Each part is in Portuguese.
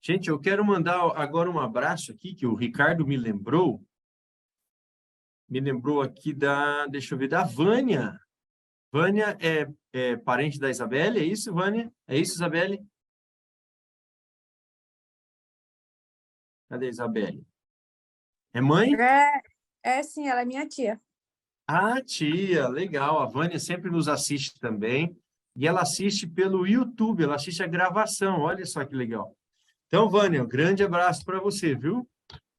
Gente, eu quero mandar agora um abraço aqui, que o Ricardo me lembrou aqui deixa eu ver, da Vânia. Vânia é parente da Isabelle, é isso, Vânia? É isso, Isabelle? Cadê a Isabelle? É mãe? Sim, ela é minha tia. Ah, tia, legal. A Vânia sempre nos assiste também. E ela assiste pelo YouTube, ela assiste a gravação. Olha só que legal. Então, Vânia, um grande abraço para você, viu?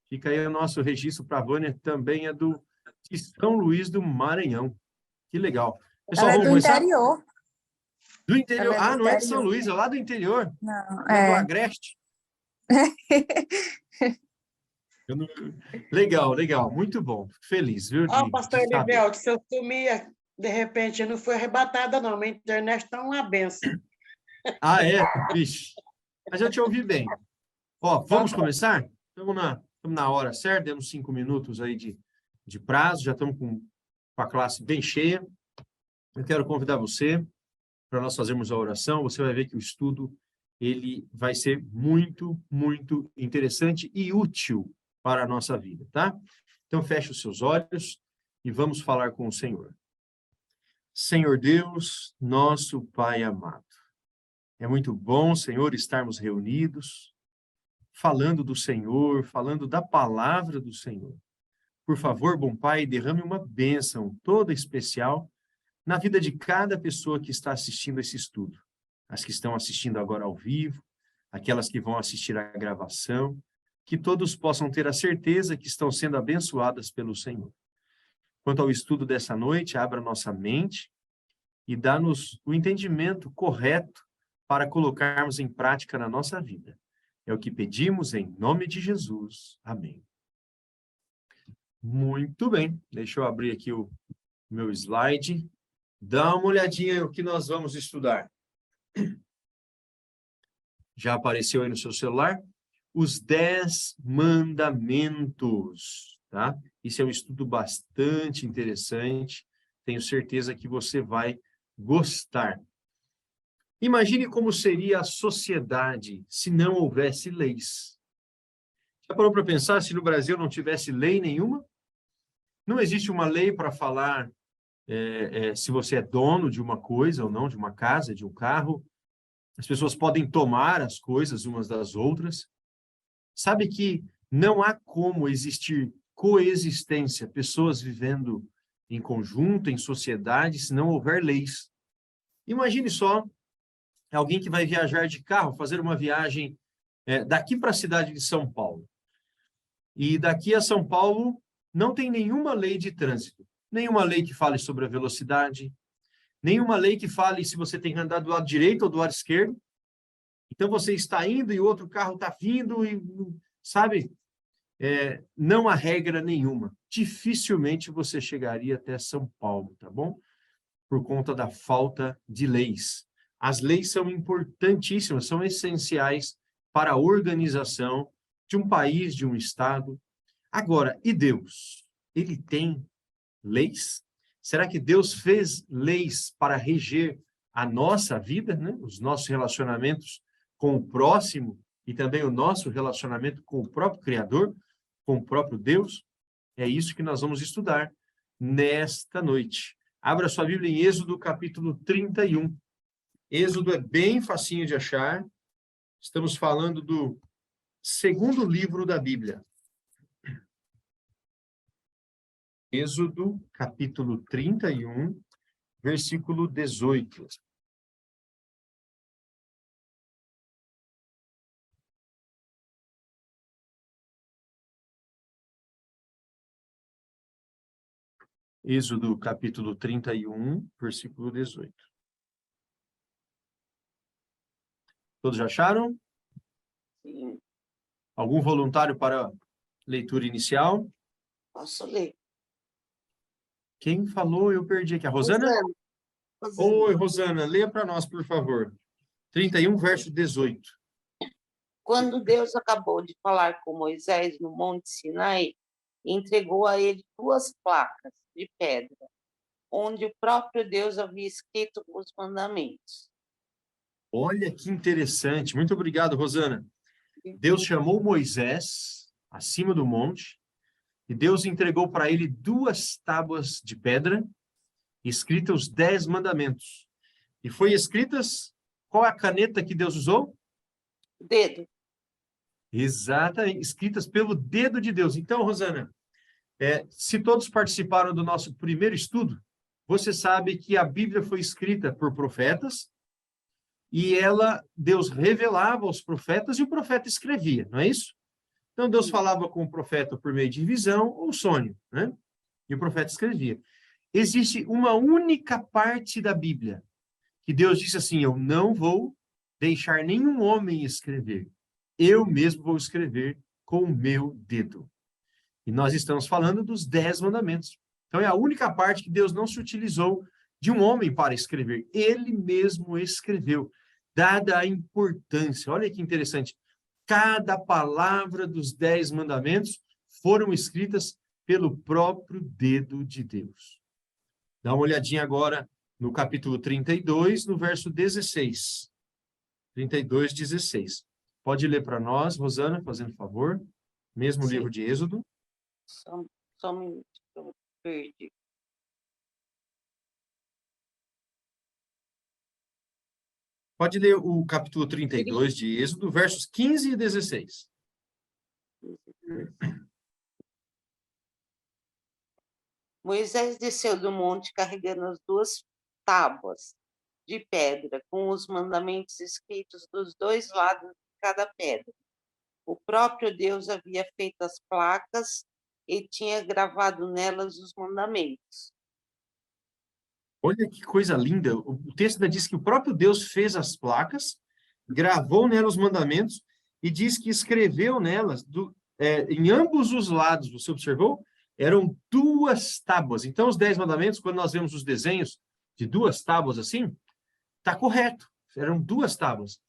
Fica aí o nosso registro para a Vânia, também é de São Luís do Maranhão. Que legal. Pessoal, Ela é vamos do começar? interior. Do interior. Ela é do Ah, não é de São interior. Luís, é lá do interior. Não, Lá do Agreste. Eu não- Legal, legal. Muito bom. Fico feliz, viu, Pastor de saber. Elivelto, se eu sumir, de repente, eu não fui arrebatada, não. Minha internet está uma benção. Ah, é? Vixe. Mas eu te ouvi bem. Ó, vamos começar? Estamos na hora certa, demos 5 minutos aí de prazo, já estamos com a classe bem cheia. Eu quero convidar você para nós fazermos a oração. Você vai ver que o estudo ele vai ser muito, muito interessante e útil para a nossa vida, tá? Então, feche os seus olhos e vamos falar com o Senhor. Senhor Deus, nosso Pai amado, é muito bom, Senhor, estarmos reunidos, falando do Senhor, falando da palavra do Senhor. Por favor, bom Pai, derrame uma bênção toda especial na vida de cada pessoa que está assistindo esse estudo. As que estão assistindo agora ao vivo, aquelas que vão assistir à gravação, que todos possam ter a certeza que estão sendo abençoadas pelo Senhor. Quanto ao estudo dessa noite, abra nossa mente e dá-nos o entendimento correto para colocarmos em prática na nossa vida. É o que pedimos em nome de Jesus. Amém. Muito bem. Deixa eu abrir aqui o meu slide. Dá uma olhadinha no que nós vamos estudar. Já apareceu aí no seu celular? Os 10 mandamentos, tá? Isso é um estudo bastante interessante. Tenho certeza que você vai gostar. Imagine como seria a sociedade se não houvesse leis. Já parou para pensar se no Brasil não tivesse lei nenhuma? Não existe uma lei para falar se você é dono de uma coisa ou não, de uma casa, de um carro. As pessoas podem tomar as coisas umas das outras. Sabe que não há como existir coexistência, pessoas vivendo em conjunto, em sociedade, se não houver leis. Imagine só alguém que vai viajar de carro, fazer uma viagem daqui para a cidade de São Paulo. E daqui a São Paulo não tem nenhuma lei de trânsito, nenhuma lei que fale sobre a velocidade, nenhuma lei que fale se você tem que andar do lado direito ou do lado esquerdo. Então, você está indo e o outro carro está vindo e, sabe, não há regra nenhuma. Dificilmente você chegaria até São Paulo, tá bom? Por conta da falta de leis. As leis são importantíssimas, são essenciais para a organização de um país, de um estado. Agora, e Deus? Ele tem leis? Será que Deus fez leis para reger a nossa vida, né? Os nossos relacionamentos com o próximo e também o nosso relacionamento com o próprio Criador, com o próprio Deus? É isso que nós vamos estudar nesta noite. Abra sua Bíblia em Êxodo, capítulo 31. Êxodo é bem facinho de achar. Estamos falando do segundo livro da Bíblia. Êxodo, capítulo 31, versículo 18. Êxodo, capítulo 31, versículo 18. Todos já acharam? Sim. Algum voluntário para a leitura inicial? Posso ler? Quem falou? Eu perdi aqui. A Rosana? Rosana. Oi, Rosana, leia para nós, por favor. 31, verso 18. Quando Deus acabou de falar com Moisés no Monte Sinai, entregou a ele 2 placas de pedra, onde o próprio Deus havia escrito os mandamentos. Olha que interessante. Muito obrigado, Rosana. Deus chamou Moisés acima do monte e Deus entregou para ele 2 tábuas de pedra, escritas os 10 mandamentos. E foi escritas, qual é a caneta que Deus usou? Dedo. Exatamente, escritas pelo dedo de Deus. Então, Rosana, se todos participaram do nosso primeiro estudo, você sabe que a Bíblia foi escrita por profetas e Deus revelava aos profetas e o profeta escrevia, não é isso? Então, Deus falava com o profeta por meio de visão ou sonho, né? E o profeta escrevia. Existe uma única parte da Bíblia que Deus disse assim, eu não vou deixar nenhum homem escrever. Eu mesmo vou escrever com o meu dedo. E nós estamos falando dos 10 mandamentos. Então, é a única parte que Deus não se utilizou de um homem para escrever. Ele mesmo escreveu, dada a importância. Olha que interessante. Cada palavra dos 10 mandamentos foram escritas pelo próprio dedo de Deus. Dá uma olhadinha agora no capítulo 32, no verso 16. 32, 16. Pode ler para nós, Rosana, fazendo favor. Mesmo Sim. livro de Êxodo. Só um minuto, que eu perdi. Pode ler o capítulo 32 de Êxodo, versos 15 e 16. Moisés desceu do monte carregando as 2 tábuas de pedra, com os mandamentos escritos dos 2 lados de cada pedra. O próprio Deus havia feito as placas e tinha gravado nelas os mandamentos. Olha que coisa linda. O texto ainda diz que o próprio Deus fez as placas, gravou nelas os mandamentos e diz que escreveu nelas, em ambos os lados, você observou? Eram 2 tábuas. Então, os 10 mandamentos, quando nós vemos os desenhos de 2 tábuas assim, está correto. Eram 2 tábuas.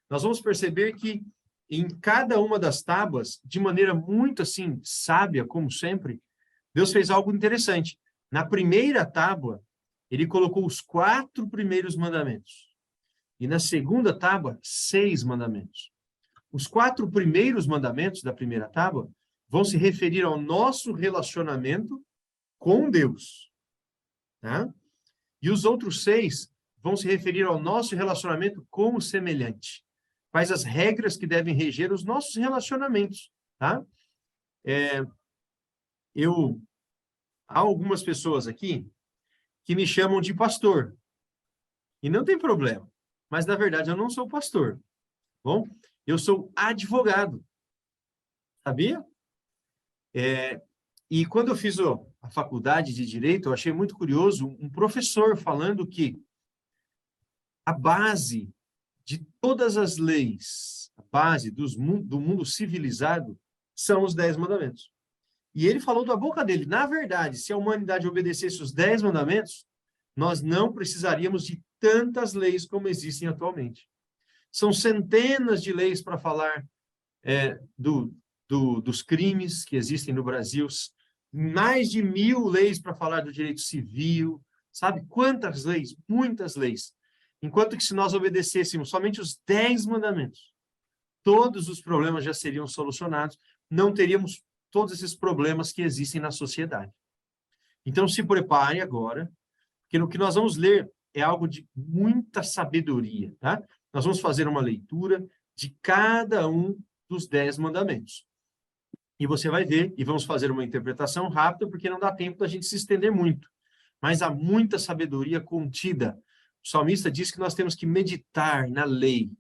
Nós vamos perceber que em cada uma das tábuas, de maneira muito assim, sábia, como sempre, Deus fez algo interessante. Na primeira tábua, ele colocou os 4 primeiros mandamentos. E na segunda tábua, 6 mandamentos. Os 4 primeiros mandamentos da primeira tábua vão se referir ao nosso relacionamento com Deus. Tá? E os outros 6 vão se referir ao nosso relacionamento com o semelhante. Quais as regras que devem reger os nossos relacionamentos. Tá? Há algumas pessoas aqui que me chamam de pastor. E não tem problema. Mas, na verdade, eu não sou pastor. Bom, eu sou advogado. Sabia? E quando eu fiz a faculdade de Direito, eu achei muito curioso um professor falando que a base de todas as leis, a base do mundo civilizado, são os 10 mandamentos. E ele falou da boca dele, na verdade, se a humanidade obedecesse os 10 mandamentos, nós não precisaríamos de tantas leis como existem atualmente. São centenas de leis para falar dos crimes que existem no Brasil, mais de 1000 leis para falar do direito civil, sabe? Quantas leis? Muitas leis. Enquanto que se nós obedecêssemos somente os 10 mandamentos, todos os problemas já seriam solucionados, não teríamos todos esses problemas que existem na sociedade. Então, se prepare agora, porque o que nós vamos ler é algo de muita sabedoria, tá? Nós vamos fazer uma leitura de cada um dos 10 mandamentos. E você vai ver, e vamos fazer uma interpretação rápida, porque não dá tempo da gente se estender muito. Mas há muita sabedoria contida. O salmista diz que nós temos que meditar na lei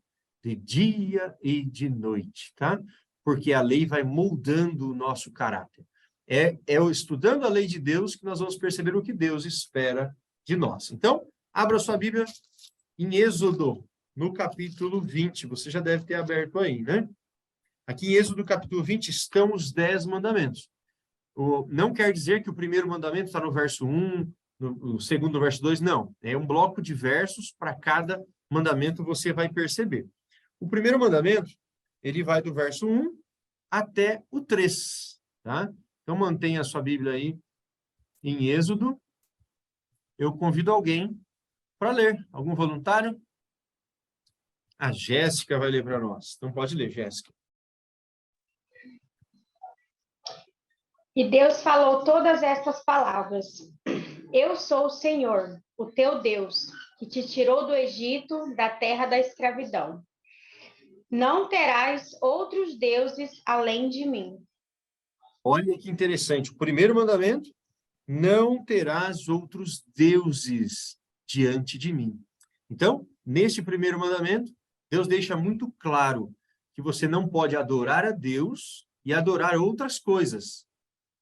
de dia e de noite, tá? Porque a lei vai moldando o nosso caráter. É estudando a lei de Deus que nós vamos perceber o que Deus espera de nós. Então, abra sua Bíblia em Êxodo, no capítulo 20. Você já deve ter aberto aí, né? Aqui em Êxodo, capítulo 20, estão os 10 mandamentos. Não quer dizer que o primeiro mandamento está no verso 1, no segundo, no verso 2, não. É um bloco de versos para cada mandamento, você vai perceber. O primeiro mandamento, ele vai do verso 1 até o 3, tá? Então, mantenha a sua Bíblia aí em Êxodo. Eu convido alguém para ler. Algum voluntário? A Jéssica vai ler para nós. Então, pode ler, Jéssica. E Deus falou todas estas palavras: Eu sou o Senhor, o teu Deus, que te tirou do Egito, da terra da escravidão. Não terás outros deuses além de mim. Olha que interessante. O primeiro mandamento, não terás outros deuses diante de mim. Então, neste primeiro mandamento, Deus deixa muito claro que você não pode adorar a Deus e adorar outras coisas.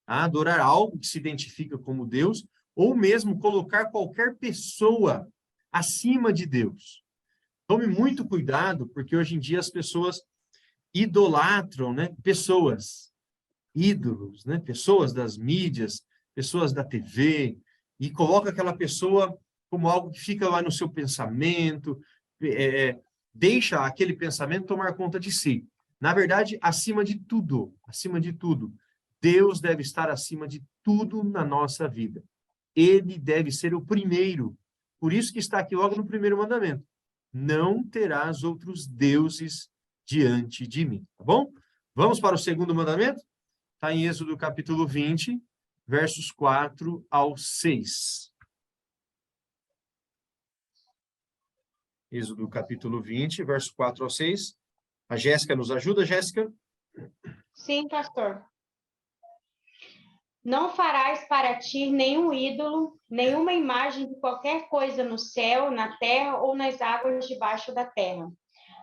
Adorar algo que se identifica como Deus, ou mesmo colocar qualquer pessoa acima de Deus. Tome muito cuidado, porque hoje em dia as pessoas idolatram, né, pessoas, ídolos, né, pessoas das mídias, pessoas da TV, e coloca aquela pessoa como algo que fica lá no seu pensamento, deixa aquele pensamento tomar conta de si. Na verdade, acima de tudo, Deus deve estar acima de tudo na nossa vida. Ele deve ser o primeiro. Por isso que está aqui logo no primeiro mandamento. Não terás outros deuses diante de mim. Tá bom? Vamos para o segundo mandamento? Está em Êxodo capítulo 20, versos 4 ao 6. Êxodo capítulo 20, verso 4 ao 6. A Jéssica nos ajuda, Jéssica? Sim, pastor. Não farás para ti nenhum ídolo, nenhuma imagem de qualquer coisa no céu, na terra ou nas águas debaixo da terra.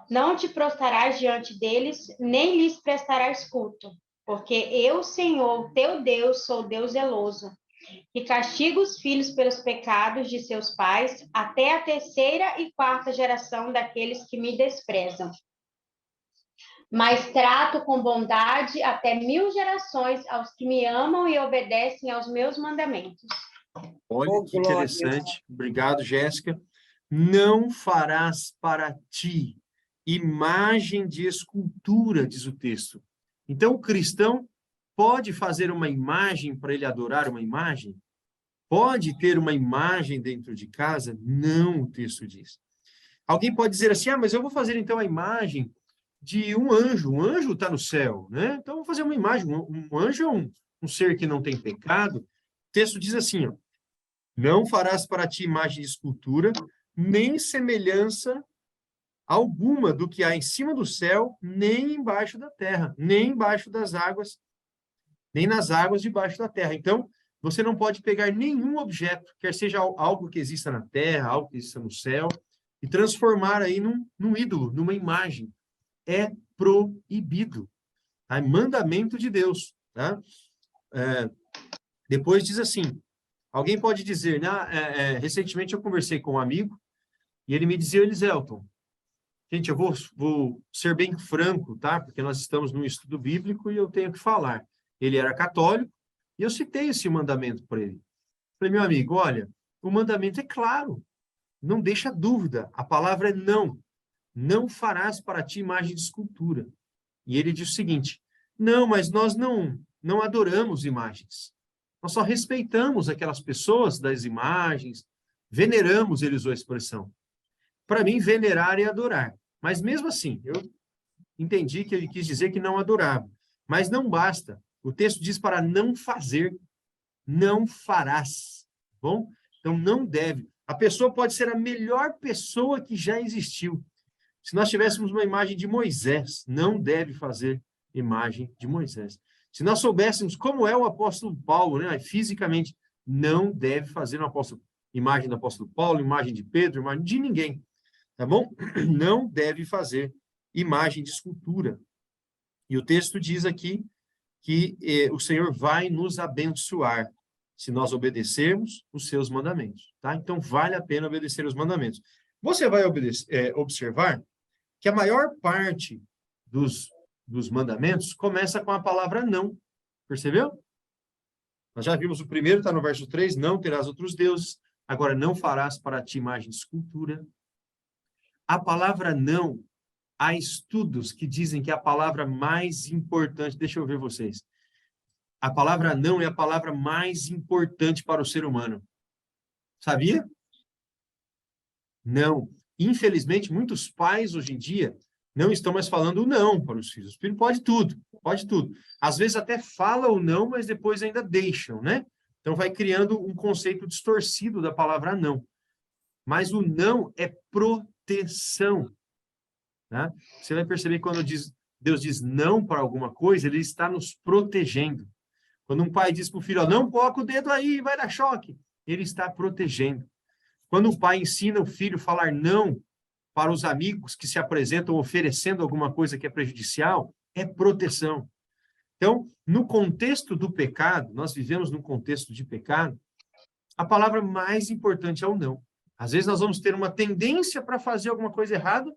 Não te prostrarás diante deles, nem lhes prestarás culto, porque eu, Senhor, teu Deus, sou Deus zeloso, que castiga os filhos pelos pecados de seus pais, até a terceira e quarta geração daqueles que me desprezam. Mas trato com bondade até 1000 gerações aos que me amam e obedecem aos meus mandamentos. Olha Oh, que glória. interessante. Obrigado, Jéssica. Não farás para ti imagem de escultura, diz o texto. Então, o cristão pode fazer uma imagem para ele adorar uma imagem? Pode ter uma imagem dentro de casa? Não, o texto diz. Alguém pode dizer assim, mas eu vou fazer então a imagem de um anjo está no céu, né? Então, eu vou fazer uma imagem, um anjo é um ser que não tem pecado. O texto diz assim, ó, não farás para ti imagem de escultura, nem semelhança alguma do que há em cima do céu, nem embaixo da terra, nem embaixo das águas, nem nas águas debaixo da terra. Então, você não pode pegar nenhum objeto, quer seja algo que exista na terra, algo que exista no céu, e transformar aí num ídolo, numa imagem. É proibido. É mandamento de Deus. Tá? Depois diz assim, alguém pode dizer, recentemente eu conversei com um amigo, e ele me dizia, Eliselton, gente, eu vou ser bem franco, tá? Porque nós estamos num estudo bíblico e eu tenho que falar. Ele era católico, e eu citei esse mandamento para ele. Falei, meu amigo, olha, o mandamento é claro, não deixa dúvida, a palavra é não. Não farás para ti imagem de escultura. E ele diz o seguinte, não, mas nós não adoramos imagens. Nós só respeitamos aquelas pessoas das imagens, veneramos, ele usou a expressão. Para mim, venerar é adorar. Mas mesmo assim, eu entendi que ele quis dizer que não adorava. Mas não basta. O texto diz para não fazer, não farás. Bom? Então, não deve. A pessoa pode ser a melhor pessoa que já existiu. Se nós tivéssemos uma imagem de Moisés, não deve fazer imagem de Moisés. Se nós soubéssemos como é o apóstolo Paulo, né, fisicamente, não deve fazer imagem do apóstolo Paulo, imagem de Pedro, imagem de ninguém. Tá bom? Não deve fazer imagem de escultura. E o texto diz aqui que o Senhor vai nos abençoar se nós obedecermos os seus mandamentos. Tá? Então, vale a pena obedecer os mandamentos. Você vai observar que a maior parte dos mandamentos começa com a palavra não. Percebeu? Nós já vimos o primeiro, está no verso 3, não terás outros deuses. Agora, não farás para ti imagem de escultura. A palavra não, há estudos que dizem que é a palavra mais importante, deixa eu ver vocês. A palavra não é a palavra mais importante para o ser humano. Sabia? Não. Infelizmente, muitos pais hoje em dia não estão mais falando o não para os filhos. O filho pode tudo, pode tudo. Às vezes até fala o não, mas depois ainda deixam, né? Então vai criando um conceito distorcido da palavra não. Mas o não é proteção. Tá? Você vai perceber que quando Deus diz não para alguma coisa, ele está nos protegendo. Quando um pai diz para o filho, ó, não coloca o dedo aí, vai dar choque, ele está protegendo. Quando um pai ensina o filho a falar não para os amigos que se apresentam oferecendo alguma coisa que é prejudicial, é proteção. Então, no contexto do pecado, nós vivemos num contexto de pecado, a palavra mais importante é o não. Às vezes nós vamos ter uma tendência para fazer alguma coisa errada,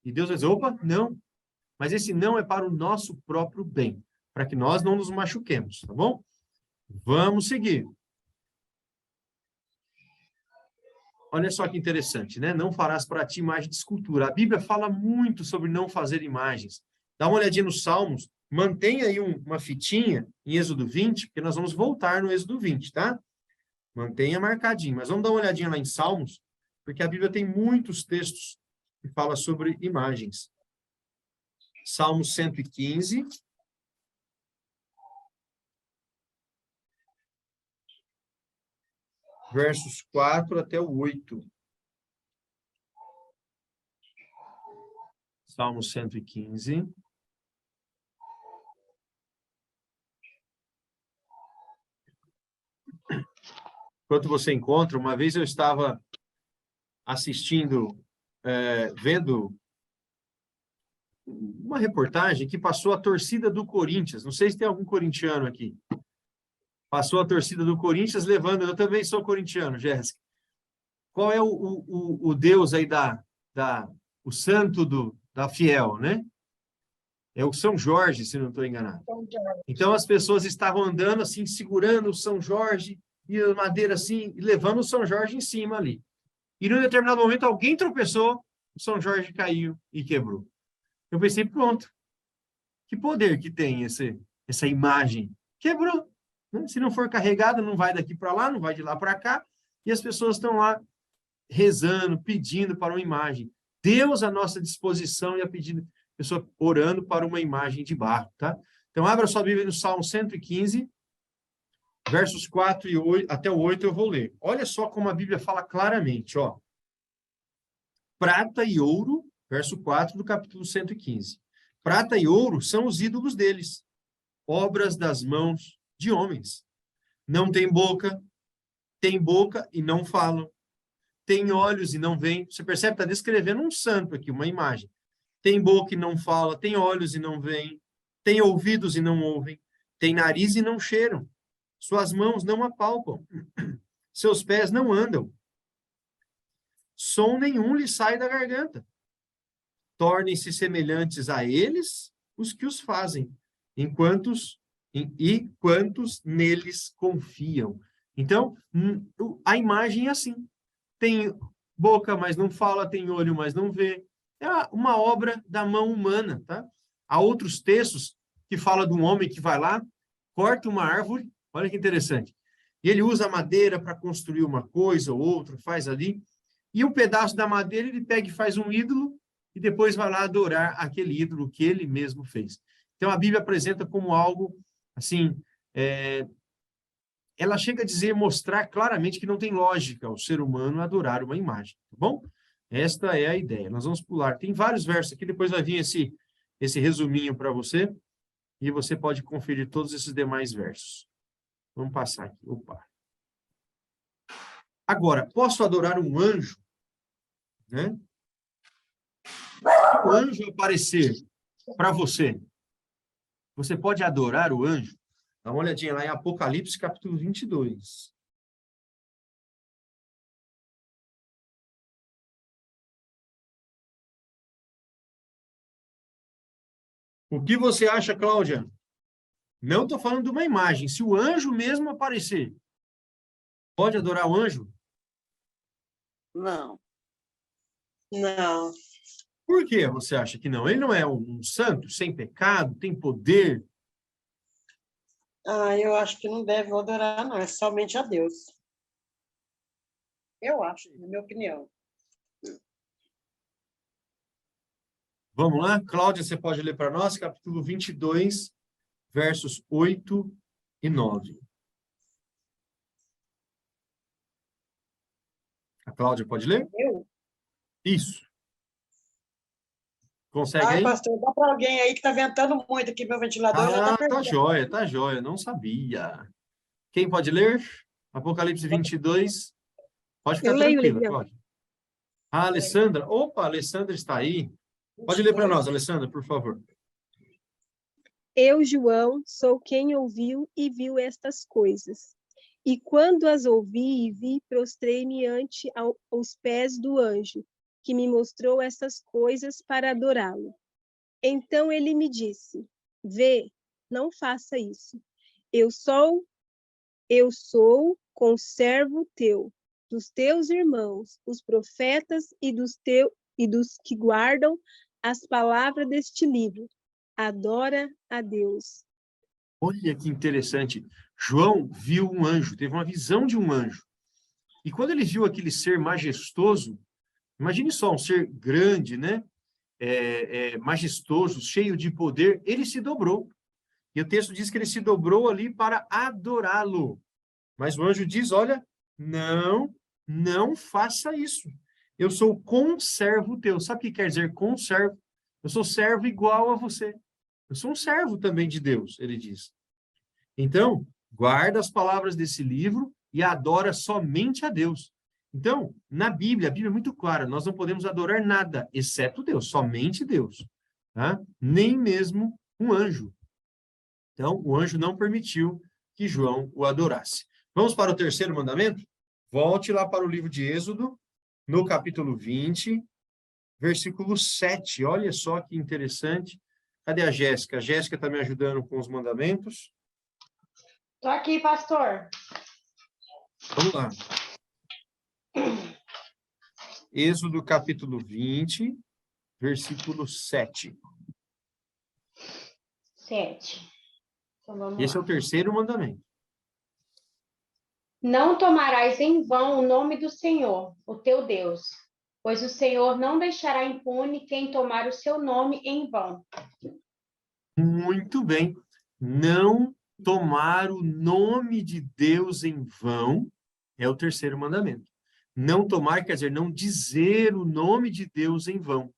e Deus vai dizer, opa, não. Mas esse não é para o nosso próprio bem, para que nós não nos machuquemos, tá bom? Vamos seguir. Olha só que interessante, né? Não farás para ti imagem de escultura. A Bíblia fala muito sobre não fazer imagens. Dá uma olhadinha nos Salmos, mantenha aí uma fitinha em Êxodo 20, porque nós vamos voltar no Êxodo 20, tá? Mantenha marcadinho. Mas vamos dar uma olhadinha lá em Salmos, porque a Bíblia tem muitos textos que falam sobre imagens. Salmo 115. Versos 4 até o 8. Salmo 115. Enquanto você encontra, uma vez eu estava assistindo, vendo uma reportagem que passou a torcida do Corinthians. Não sei se tem algum corintiano aqui. Passou a torcida do Corinthians levando... Eu também sou corintiano, Jéssica. Qual é o Deus aí o santo da Fiel, né? É o São Jorge, se não estou enganado. Então, as pessoas estavam andando assim, segurando o São Jorge, e a madeira assim, e levando o São Jorge em cima ali. E, num determinado momento, alguém tropeçou, o São Jorge caiu e quebrou. Eu pensei, pronto. Que poder que tem essa imagem? Quebrou. Né? Se não for carregada, não vai daqui para lá, não vai de lá para cá, e as pessoas estão lá rezando, pedindo para uma imagem. Deus à nossa disposição e a pedido, pessoa orando para uma imagem de barro, tá? Então, abra sua Bíblia no Salmo 115, versos 4 e 8, até o 8 eu vou ler. Olha só como a Bíblia fala claramente, ó. Prata e ouro, verso 4 do capítulo 115. Prata e ouro são os ídolos deles, obras das mãos de homens. Não tem boca e não falam. Tem olhos e não veem. Você percebe? Está descrevendo um santo aqui, uma imagem. Tem boca e não fala, tem olhos e não veem, tem ouvidos e não ouvem, tem nariz e não cheiram. Suas mãos não apalpam, seus pés não andam. Som nenhum lhe sai da garganta. Tornem-se semelhantes a eles os que os fazem, quantos neles confiam. Então, a imagem é assim. Tem boca, mas não fala, tem olho, mas não vê. É uma obra da mão humana, tá? Há outros textos que falam de um homem que vai lá, corta uma árvore, olha que interessante, e ele usa a madeira para construir uma coisa ou outra, faz ali, e um pedaço da madeira ele pega e faz um ídolo, e depois vai lá adorar aquele ídolo que ele mesmo fez. Então, a Bíblia apresenta como algo, assim, ela chega a dizer, mostrar claramente que não tem lógica o ser humano adorar uma imagem, tá bom? Esta é a ideia. Nós vamos pular. Tem vários versos aqui, depois vai vir esse resuminho para você, e você pode conferir todos esses demais versos. Vamos passar aqui. Opa. Agora, posso adorar um anjo? Né? Se o anjo aparecer para você, você pode adorar o anjo? Dá uma olhadinha lá em Apocalipse, capítulo 22. O que você acha, Cláudia? Não estou falando de uma imagem. Se o anjo mesmo aparecer, pode adorar o anjo? Não. Não. Por que você acha que não? Ele não é um santo, sem pecado, tem poder? Eu acho que não deve adorar, não. É somente a Deus. Eu acho, na minha opinião. Vamos lá? Cláudia, você pode ler para nós, capítulo 22, versos 8 e 9. A Cláudia pode ler? Eu? Isso. Consegue Ai, aí? pastor, dá para alguém aí que está ventando muito aqui, meu ventilador já está Ah, perdendo. tá joia, não sabia. Quem pode ler? Apocalipse 22. Pode ficar Eu leio, tranquila, Leandro. Cláudia. Ah, Alessandra. Opa, a Alessandra está aí. Pode ler para nós, Alessandra, por favor. Eu, João, sou quem ouviu e viu estas coisas. E quando as ouvi e vi, prostrei-me ante aos pés do anjo, que me mostrou essas coisas para adorá-lo. Então ele me disse: Vê, não faça isso. Eu sou conservo teu, dos teus irmãos, os profetas e dos que guardam as palavras deste livro. Adora a Deus. Olha que interessante. João viu um anjo, teve uma visão de um anjo. E quando ele viu aquele ser majestoso, imagine só, um ser grande, né? Majestoso, cheio de poder, ele se dobrou. E o texto diz que ele se dobrou ali para adorá-lo. Mas o anjo diz, olha, não faça isso. Eu sou conservo teu. Sabe o que quer dizer conservo? Eu sou servo igual a você. Eu sou um servo também de Deus, ele diz. Então, guarda as palavras desse livro e adora somente a Deus. Então, na Bíblia, a Bíblia é muito clara, nós não podemos adorar nada, exceto Deus, somente Deus. Tá? Nem mesmo um anjo. Então, o anjo não permitiu que João o adorasse. Vamos para o terceiro mandamento? Volte lá para o livro de Êxodo, no capítulo 20, versículo 7. Olha só que interessante. Cadê a Jéssica? A Jéssica está me ajudando com os mandamentos. Estou aqui, pastor. Vamos lá. Êxodo capítulo 20, versículo 7. 7. Então, vamos Esse é lá. o terceiro mandamento. Não tomarás em vão o nome do Senhor, o teu Deus, pois o Senhor não deixará impune quem tomar o seu nome em vão. Muito bem. Não tomar o nome de Deus em vão é o terceiro mandamento. Não tomar quer dizer não dizer o nome de Deus em vão.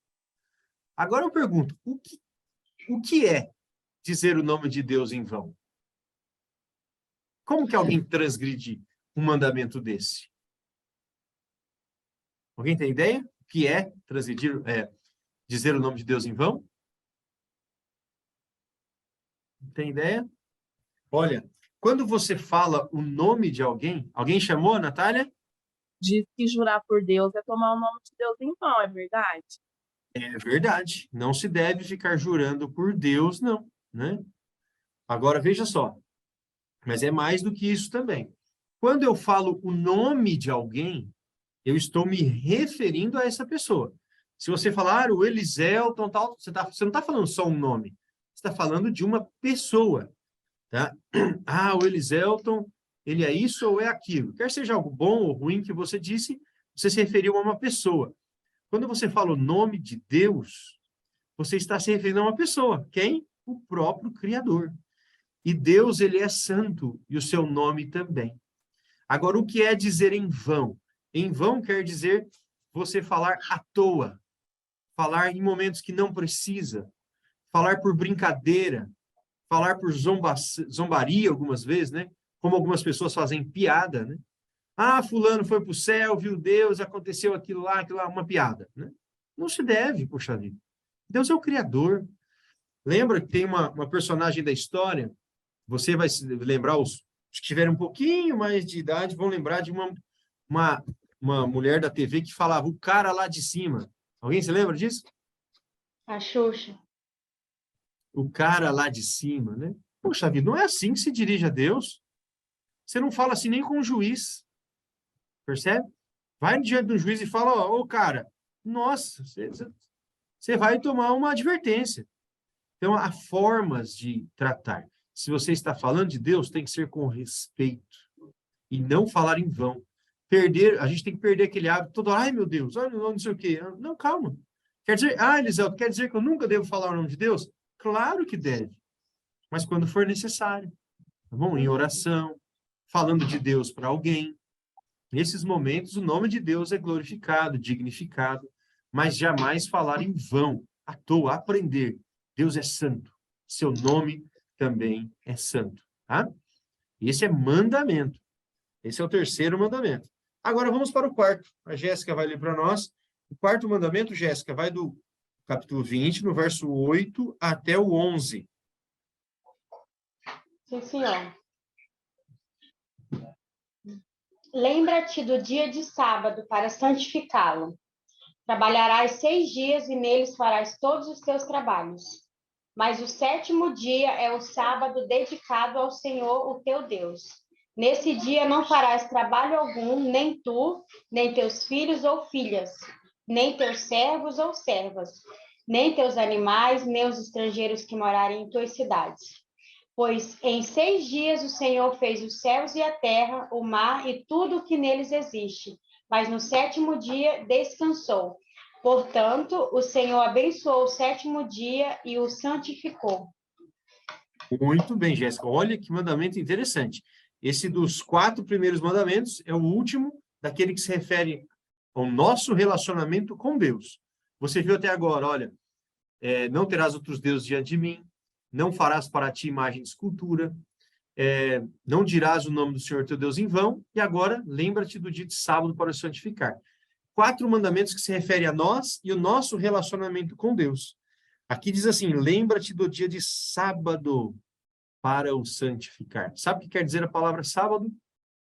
Agora eu pergunto, o que é dizer o nome de Deus em vão? Como que alguém transgride um mandamento desse? Alguém tem ideia? O que é transgredir, dizer o nome de Deus em vão? Tem ideia? Olha, quando você fala o nome de alguém chamou, Natália? Diz que jurar por Deus é tomar o nome de Deus em vão, é verdade? É verdade. Não se deve ficar jurando por Deus, não, né? Agora, veja só. Mas é mais do que isso também. Quando eu falo o nome de alguém, eu estou me referindo a essa pessoa. Se você falar o Eliselton, tal, você não está falando só um nome. Você está falando de uma pessoa. Tá? Ah, o Eliselton, ele é isso ou é aquilo. Quer seja algo bom ou ruim que você disse, você se referiu a uma pessoa. Quando você fala o nome de Deus, você está se referindo a uma pessoa. Quem? O próprio Criador. E Deus, ele é santo, e o seu nome também. Agora, o que é dizer em vão? Em vão quer dizer você falar à toa, falar em momentos que não precisa, falar por brincadeira, falar por zombaria algumas vezes, né? Como algumas pessoas fazem piada, né? Ah, fulano foi para o céu, viu Deus, aconteceu aquilo lá, uma piada, né? Não se deve, poxa vida. Deus é o Criador. Lembra que tem uma personagem da história, você vai se lembrar, os que tiverem um pouquinho mais de idade vão lembrar de uma mulher da TV que falava o cara lá de cima. Alguém se lembra disso? A Xuxa. O cara lá de cima, né? Poxa vida, não é assim que se dirige a Deus. Você não fala assim nem com o juiz. Percebe? Vai diante do juiz e fala, ô cara, nossa, você vai tomar uma advertência. Então, há formas de tratar. Se você está falando de Deus, tem que ser com respeito. E não falar em vão. A gente tem que perder aquele hábito todo, ai meu Deus, olha, não sei o quê. Não, calma. Quer dizer, Eliseu, quer dizer que eu nunca devo falar o nome de Deus? Claro que deve, mas quando for necessário, tá bom? Em oração, falando de Deus para alguém. Nesses momentos, o nome de Deus é glorificado, dignificado, mas jamais falar em vão, à toa, aprender. Deus é santo, seu nome também é santo, tá? Esse é mandamento. Esse é o terceiro mandamento. Agora vamos para o quarto. A Jéssica vai ler para nós. O quarto mandamento, Jéssica, vai do capítulo 20, no verso 8 até o 11. Sim, senhor. Lembra-te do dia de sábado para santificá-lo. Trabalharás 6 dias e neles farás todos os teus trabalhos. Mas o 7º dia é o sábado dedicado ao Senhor, o teu Deus. Nesse dia não farás trabalho algum, nem tu, nem teus filhos ou filhas, nem teus servos ou servas, nem teus animais, nem os estrangeiros que morarem em tuas cidades. Pois em 6 dias o Senhor fez os céus e a terra, o mar e tudo o que neles existe. Mas no 7º dia descansou. Portanto, o Senhor abençoou o 7º dia e o santificou. Muito bem, Jéssica. Olha que mandamento interessante. Esse dos 4 primeiros mandamentos é o último daquele que se refere ao nosso relacionamento com Deus. Você viu até agora, olha, não terás outros deuses diante de mim, não farás para ti imagem de escultura, não dirás o nome do Senhor teu Deus em vão, e agora lembra-te do dia de sábado para o santificar. 4 mandamentos que se referem a nós e o nosso relacionamento com Deus. Aqui diz assim, lembra-te do dia de sábado para o santificar. Sabe o que quer dizer a palavra sábado?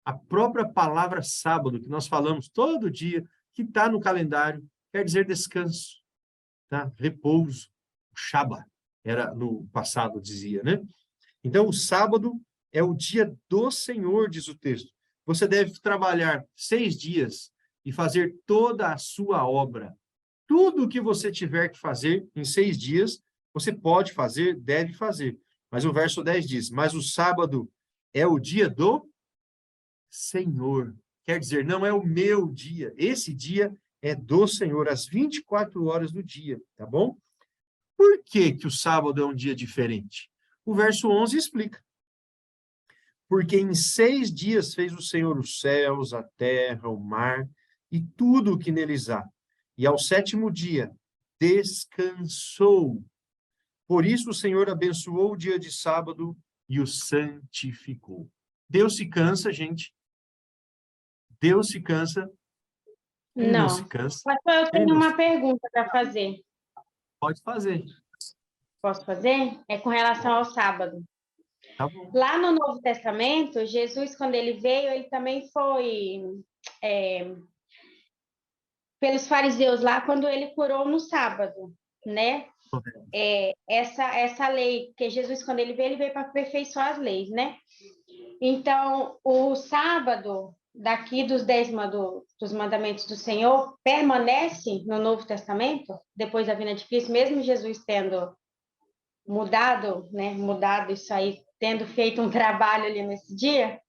A própria palavra sábado, que nós falamos todo dia, que está no calendário, quer dizer descanso, tá? Repouso, Shabbat. Era no passado, dizia, né? Então, o sábado é o dia do Senhor, diz o texto. Você deve trabalhar 6 dias e fazer toda a sua obra. Tudo o que você tiver que fazer em 6 dias, você pode fazer, deve fazer. Mas o verso 10 diz, mas o sábado é o dia do Senhor. Quer dizer, não é o meu dia. Esse dia é do Senhor, às 24 horas do dia, tá bom? Por que que o sábado é um dia diferente? O verso 11 explica. Porque em 6 dias fez o Senhor os céus, a terra, o mar e tudo o que neles há. E ao 7º dia descansou. Por isso o Senhor abençoou o dia de sábado e o santificou. Deus se cansa, gente. Deus se cansa. Ele não se cansa. Pastor, eu tenho uma pergunta para fazer. Pode fazer. Posso fazer? É com relação ao sábado. Tá bom. Lá no Novo Testamento, Jesus, quando ele veio, ele também foi pelos fariseus lá, quando ele curou no sábado, né? Essa lei, porque Jesus, quando ele veio para aperfeiçoar as leis, né? Então, o sábado, daqui dos 10 dos mandamentos do Senhor, permanece no Novo Testamento, depois da vinda de Cristo, mesmo Jesus tendo mudado, né? Mudado isso aí, tendo feito um trabalho ali nesse dia?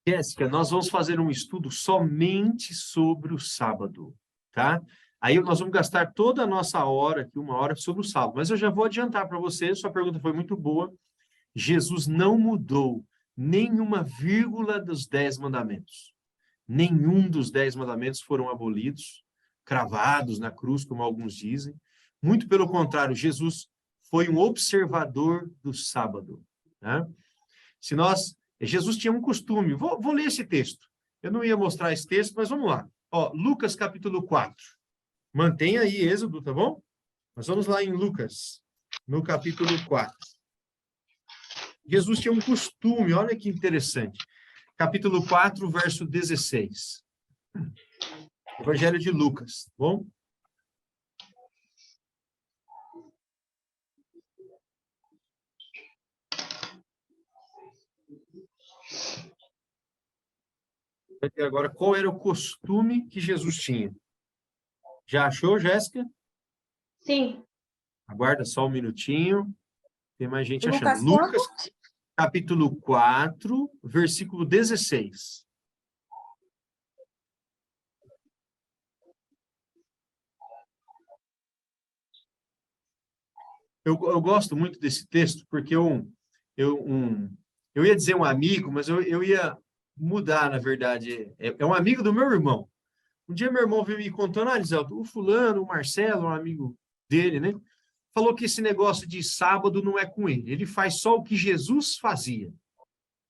Jéssica, nós vamos fazer um estudo somente sobre o sábado, tá? Aí nós vamos gastar toda a nossa hora, aqui 1 hora, sobre o sábado. Mas eu já vou adiantar para você, sua pergunta foi muito boa. Jesus não mudou nenhuma vírgula dos 10 mandamentos. Nenhum dos 10 mandamentos foram abolidos, cravados na cruz, como alguns dizem. Muito pelo contrário, Jesus foi um observador do sábado, tá? Jesus tinha um costume, vou ler esse texto. Eu não ia mostrar esse texto, mas vamos lá. Ó, Lucas capítulo 4. Mantenha aí Êxodo, tá bom? Nós vamos lá em Lucas, no capítulo 4. Jesus tinha um costume, olha que interessante. Capítulo 4, verso 16. Evangelho de Lucas, tá bom? Agora, qual era o costume que Jesus tinha? Já achou, Jéssica? Sim. Aguarda só um minutinho. Tem mais gente Lucas achando. Lucas, capítulo 4, versículo 16. Eu gosto muito desse texto, porque eu ia dizer um amigo, mas eu ia mudar, na verdade. É um amigo do meu irmão. Um dia meu irmão veio me contando, Eliselto, o fulano, o Marcelo, um amigo dele, né? Falou que esse negócio de sábado não é com ele. Ele faz só o que Jesus fazia.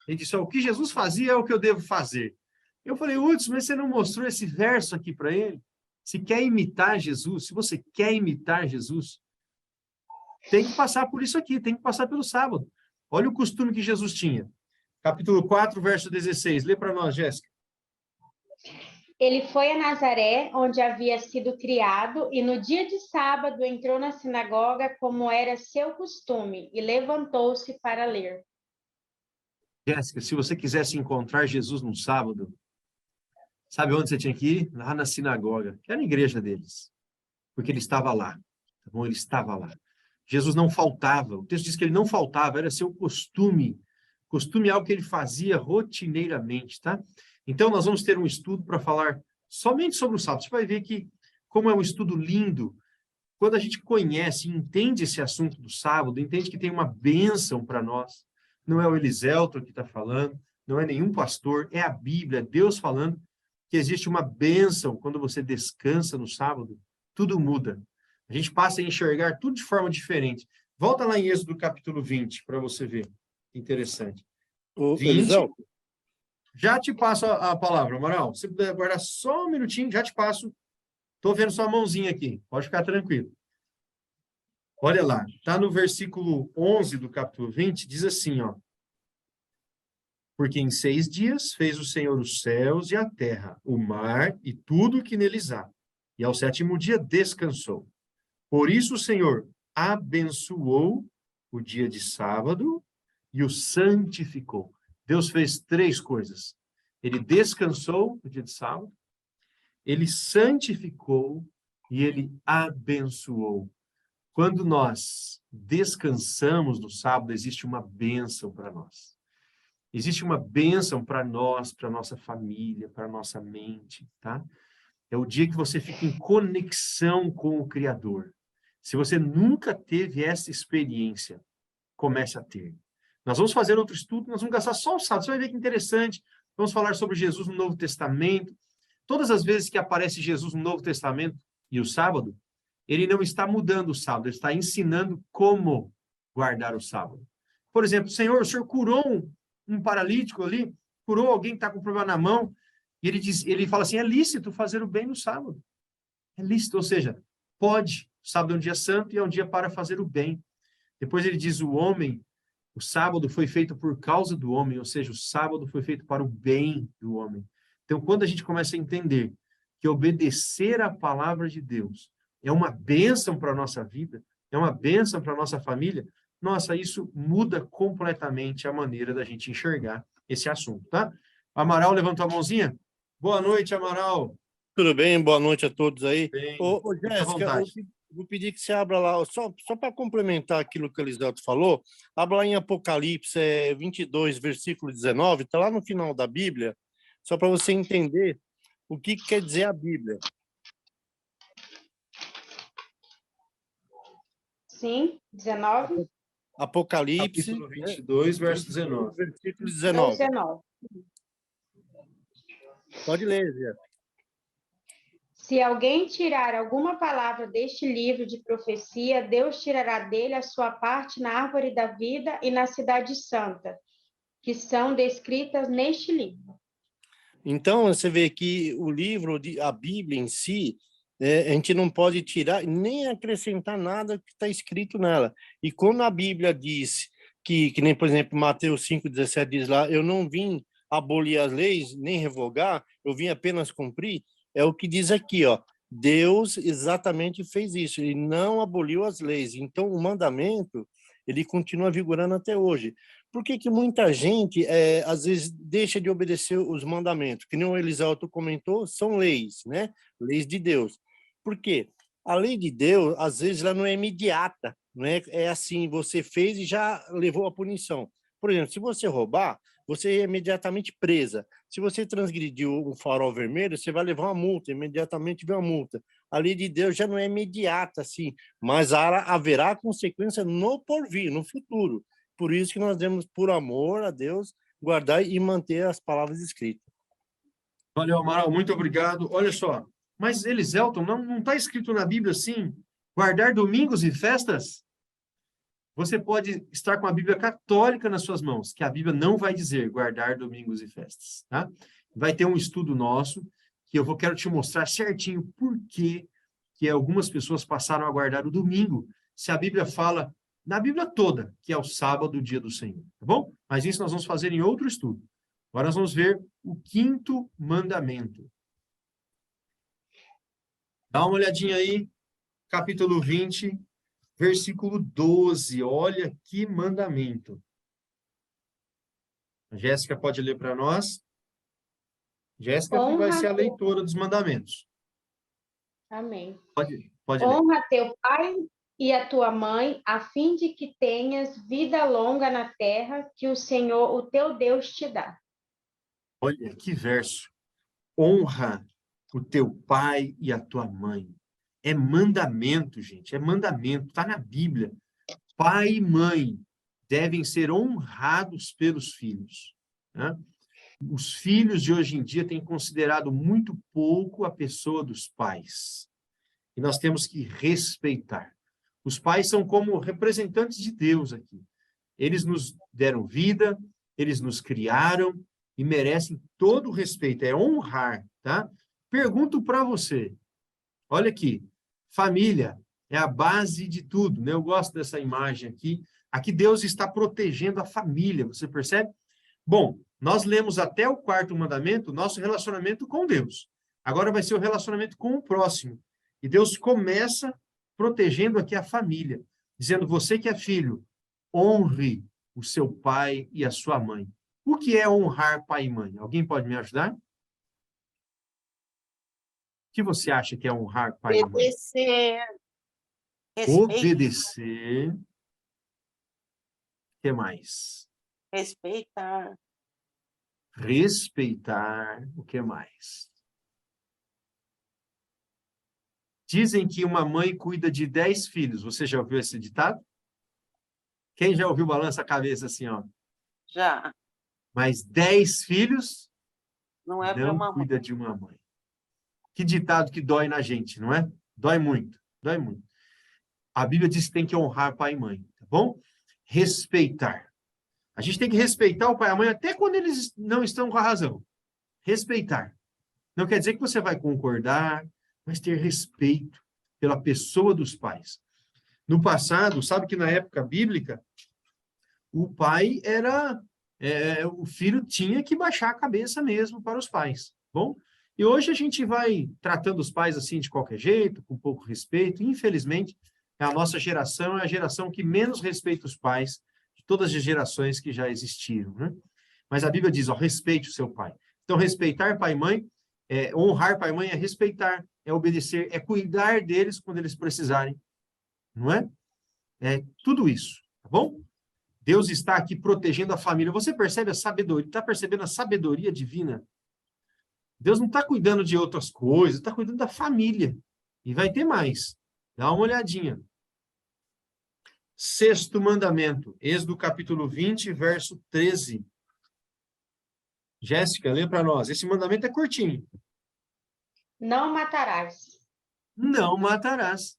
Ele disse, o que Jesus fazia é o que eu devo fazer. Eu falei, Hudson, mas você não mostrou esse verso aqui para ele? Se quer imitar Jesus, se você quer imitar Jesus, tem que passar por isso aqui, tem que passar pelo sábado. Olha o costume que Jesus tinha. Capítulo 4, verso 16. Lê para nós, Jéssica. Ele foi a Nazaré, onde havia sido criado, e no dia de sábado entrou na sinagoga, como era seu costume, e levantou-se para ler. Jéssica, se você quisesse encontrar Jesus no sábado, sabe onde você tinha que ir? Lá na sinagoga, que era a igreja deles. Porque ele estava lá. Tá bom? Ele estava lá. Jesus não faltava. O texto diz que ele não faltava, era seu costume. Costume é algo que ele fazia rotineiramente, tá? Então, nós vamos ter um estudo para falar somente sobre o sábado. Você vai ver que, como é um estudo lindo, quando a gente conhece e entende esse assunto do sábado, entende que tem uma bênção para nós. Não é o Eliselto que está falando, não é nenhum pastor, é a Bíblia, é Deus falando que existe uma bênção quando você descansa no sábado, tudo muda. A gente passa a enxergar tudo de forma diferente. Volta lá em Êxodo capítulo 20, para você ver. Interessante. Ô, 20. Eliselto, Já te passo a palavra, Amaral. Se puder guardar só um minutinho, já te passo. Estou vendo sua mãozinha aqui. Pode ficar tranquilo. Olha lá. Está no versículo 11 do capítulo 20. Diz assim, ó. Porque em 6 dias fez o Senhor os céus e a terra, o mar e tudo o que neles há. E ao 7º dia descansou. Por isso o Senhor abençoou o dia de sábado e o santificou. Deus fez 3 coisas. Ele descansou no dia de sábado, ele santificou e ele abençoou. Quando nós descansamos no sábado, existe uma bênção para nós. Existe uma bênção para nós, para nossa família, para nossa mente, tá? É o dia que você fica em conexão com o Criador. Se você nunca teve essa experiência, comece a ter. Nós vamos fazer outro estudo, nós vamos gastar só o sábado. Você vai ver que interessante. Vamos falar sobre Jesus no Novo Testamento. Todas as vezes que aparece Jesus no Novo Testamento e o sábado, ele não está mudando o sábado, ele está ensinando como guardar o sábado. Por exemplo, Senhor, o Senhor curou um paralítico ali, curou alguém que está com problema na mão, e ele fala assim, é lícito fazer o bem no sábado. É lícito, ou seja, pode. O sábado é um dia santo e é um dia para fazer o bem. Depois ele diz, o sábado foi feito por causa do homem, ou seja, o sábado foi feito para o bem do homem. Então, quando a gente começa a entender que obedecer à palavra de Deus é uma bênção para a nossa vida, é uma bênção para a nossa família, nossa, isso muda completamente a maneira da gente enxergar esse assunto, tá? Amaral levantou a mãozinha? Boa noite, Amaral. tudo bem? Boa noite a todos aí. Bem, Ô, fica à Jéssica, vontade. vou pedir que você abra lá, só para complementar aquilo que o Eliselto falou, abra lá em Apocalipse 22, versículo 19, está lá no final da Bíblia, só para você entender o que quer dizer a Bíblia. Sim, 19. Apocalipse, Capítulo 22, verso 19. versículo Ou 19. 19. Pode ler, Jéssica. Se alguém tirar alguma palavra deste livro de profecia, Deus tirará dele a sua parte na árvore da vida e na cidade santa, que são descritas neste livro. Então, você vê que o livro, a Bíblia em si, a gente não pode tirar nem acrescentar nada que está escrito nela. E quando a Bíblia diz que nem, por exemplo, Mateus 5,17 diz lá, eu não vim abolir as leis, nem revogar, eu vim apenas cumprir, é o que diz aqui, ó. Deus exatamente fez isso, ele não aboliu as leis. Então, o mandamento, ele continua vigorando até hoje. Por que que muita gente, às vezes, deixa de obedecer os mandamentos? Que nem o Eliselto comentou, são leis, né? Leis de Deus. Por quê? A lei de Deus, às vezes, ela não é imediata, não é? É assim, você fez e já levou a punição. Por exemplo, se você roubar, você é imediatamente presa. Se você transgrediu um farol vermelho, você vai levar uma multa, imediatamente vem uma multa. a lei de Deus já não é imediata, assim, mas haverá consequência no porvir, no futuro. Por isso que nós devemos, por amor a Deus, guardar e manter as palavras escritas. Valeu, Amaral, muito obrigado. Olha só, mas Eliselton, não está escrito na Bíblia assim, guardar domingos e festas? Você pode estar com a Bíblia católica nas suas mãos, que a Bíblia não vai dizer guardar domingos e festas, tá? Vai ter um estudo nosso, que quero te mostrar certinho por que algumas pessoas passaram a guardar o domingo, se a Bíblia fala, na Bíblia toda, que é o sábado, o dia do Senhor, tá bom? Mas isso nós vamos fazer em outro estudo. Agora nós vamos ver o 5º mandamento. Dá uma olhadinha aí, capítulo 20, versículo 12. Olha que mandamento. A Jéssica pode ler para nós? Jéssica que vai ser a leitora dos mandamentos. Amém. Pode ler. Honra teu pai e a tua mãe, a fim de que tenhas vida longa na terra que o Senhor, o teu Deus, te dá. Olha que verso. Honra o teu pai e a tua mãe. É mandamento, gente. É mandamento. Está na Bíblia. Pai e mãe devem ser honrados pelos filhos, né? Os filhos de hoje em dia têm considerado muito pouco a pessoa dos pais. E nós temos que respeitar. Os pais são como representantes de Deus aqui. Eles nos deram vida, eles nos criaram e merecem todo o respeito. É honrar, tá? Pergunto para você. Olha aqui. Família é a base de tudo, né? Eu gosto dessa imagem aqui. Aqui Deus está protegendo a família, você percebe? Bom, nós lemos até o 4º mandamento, nosso relacionamento com Deus. Agora vai ser o relacionamento com o próximo. E Deus começa protegendo aqui a família, dizendo, você que é filho, honre o seu pai e a sua mãe. O que é honrar pai e mãe? Alguém pode me ajudar? O que você acha que é honrar pai e mãe? Obedecer, respeitar, Obedecer. O que mais? respeitar, Respeitar. O que mais? Dizem que uma mãe cuida de 10 filhos. Você já ouviu esse ditado? Quem já ouviu balança a cabeça assim, ó? já. Mas 10 filhos Não é para não uma cuida de uma mãe. Que ditado que dói na gente, não é? Dói muito, dói muito. A Bíblia diz que tem que honrar pai e mãe, tá bom? Respeitar. A gente tem que respeitar o pai e a mãe até quando eles não estão com a razão. Respeitar. Não quer dizer que você vai concordar, mas ter respeito pela pessoa dos pais. No passado, sabe que na época bíblica, o pai era... o filho tinha que baixar a cabeça mesmo para os pais, bom? E hoje a gente vai tratando os pais assim de qualquer jeito, com pouco respeito. Infelizmente, a nossa geração é a geração que menos respeita os pais de todas as gerações que já existiram, né? Mas a Bíblia diz, ó, respeite o seu pai. Então, respeitar pai e mãe, honrar pai e mãe é respeitar, é obedecer, é cuidar deles quando eles precisarem, não é? É tudo isso, tá bom? Deus está aqui protegendo a família. Você percebe a sabedoria? Está percebendo a sabedoria divina? Deus não está cuidando de outras coisas, está cuidando da família. E vai ter mais. Dá uma olhadinha. 6º mandamento, Êxodo capítulo 20, verso 13. Jéssica, lê para nós. Esse mandamento é curtinho. Não matarás. Não matarás.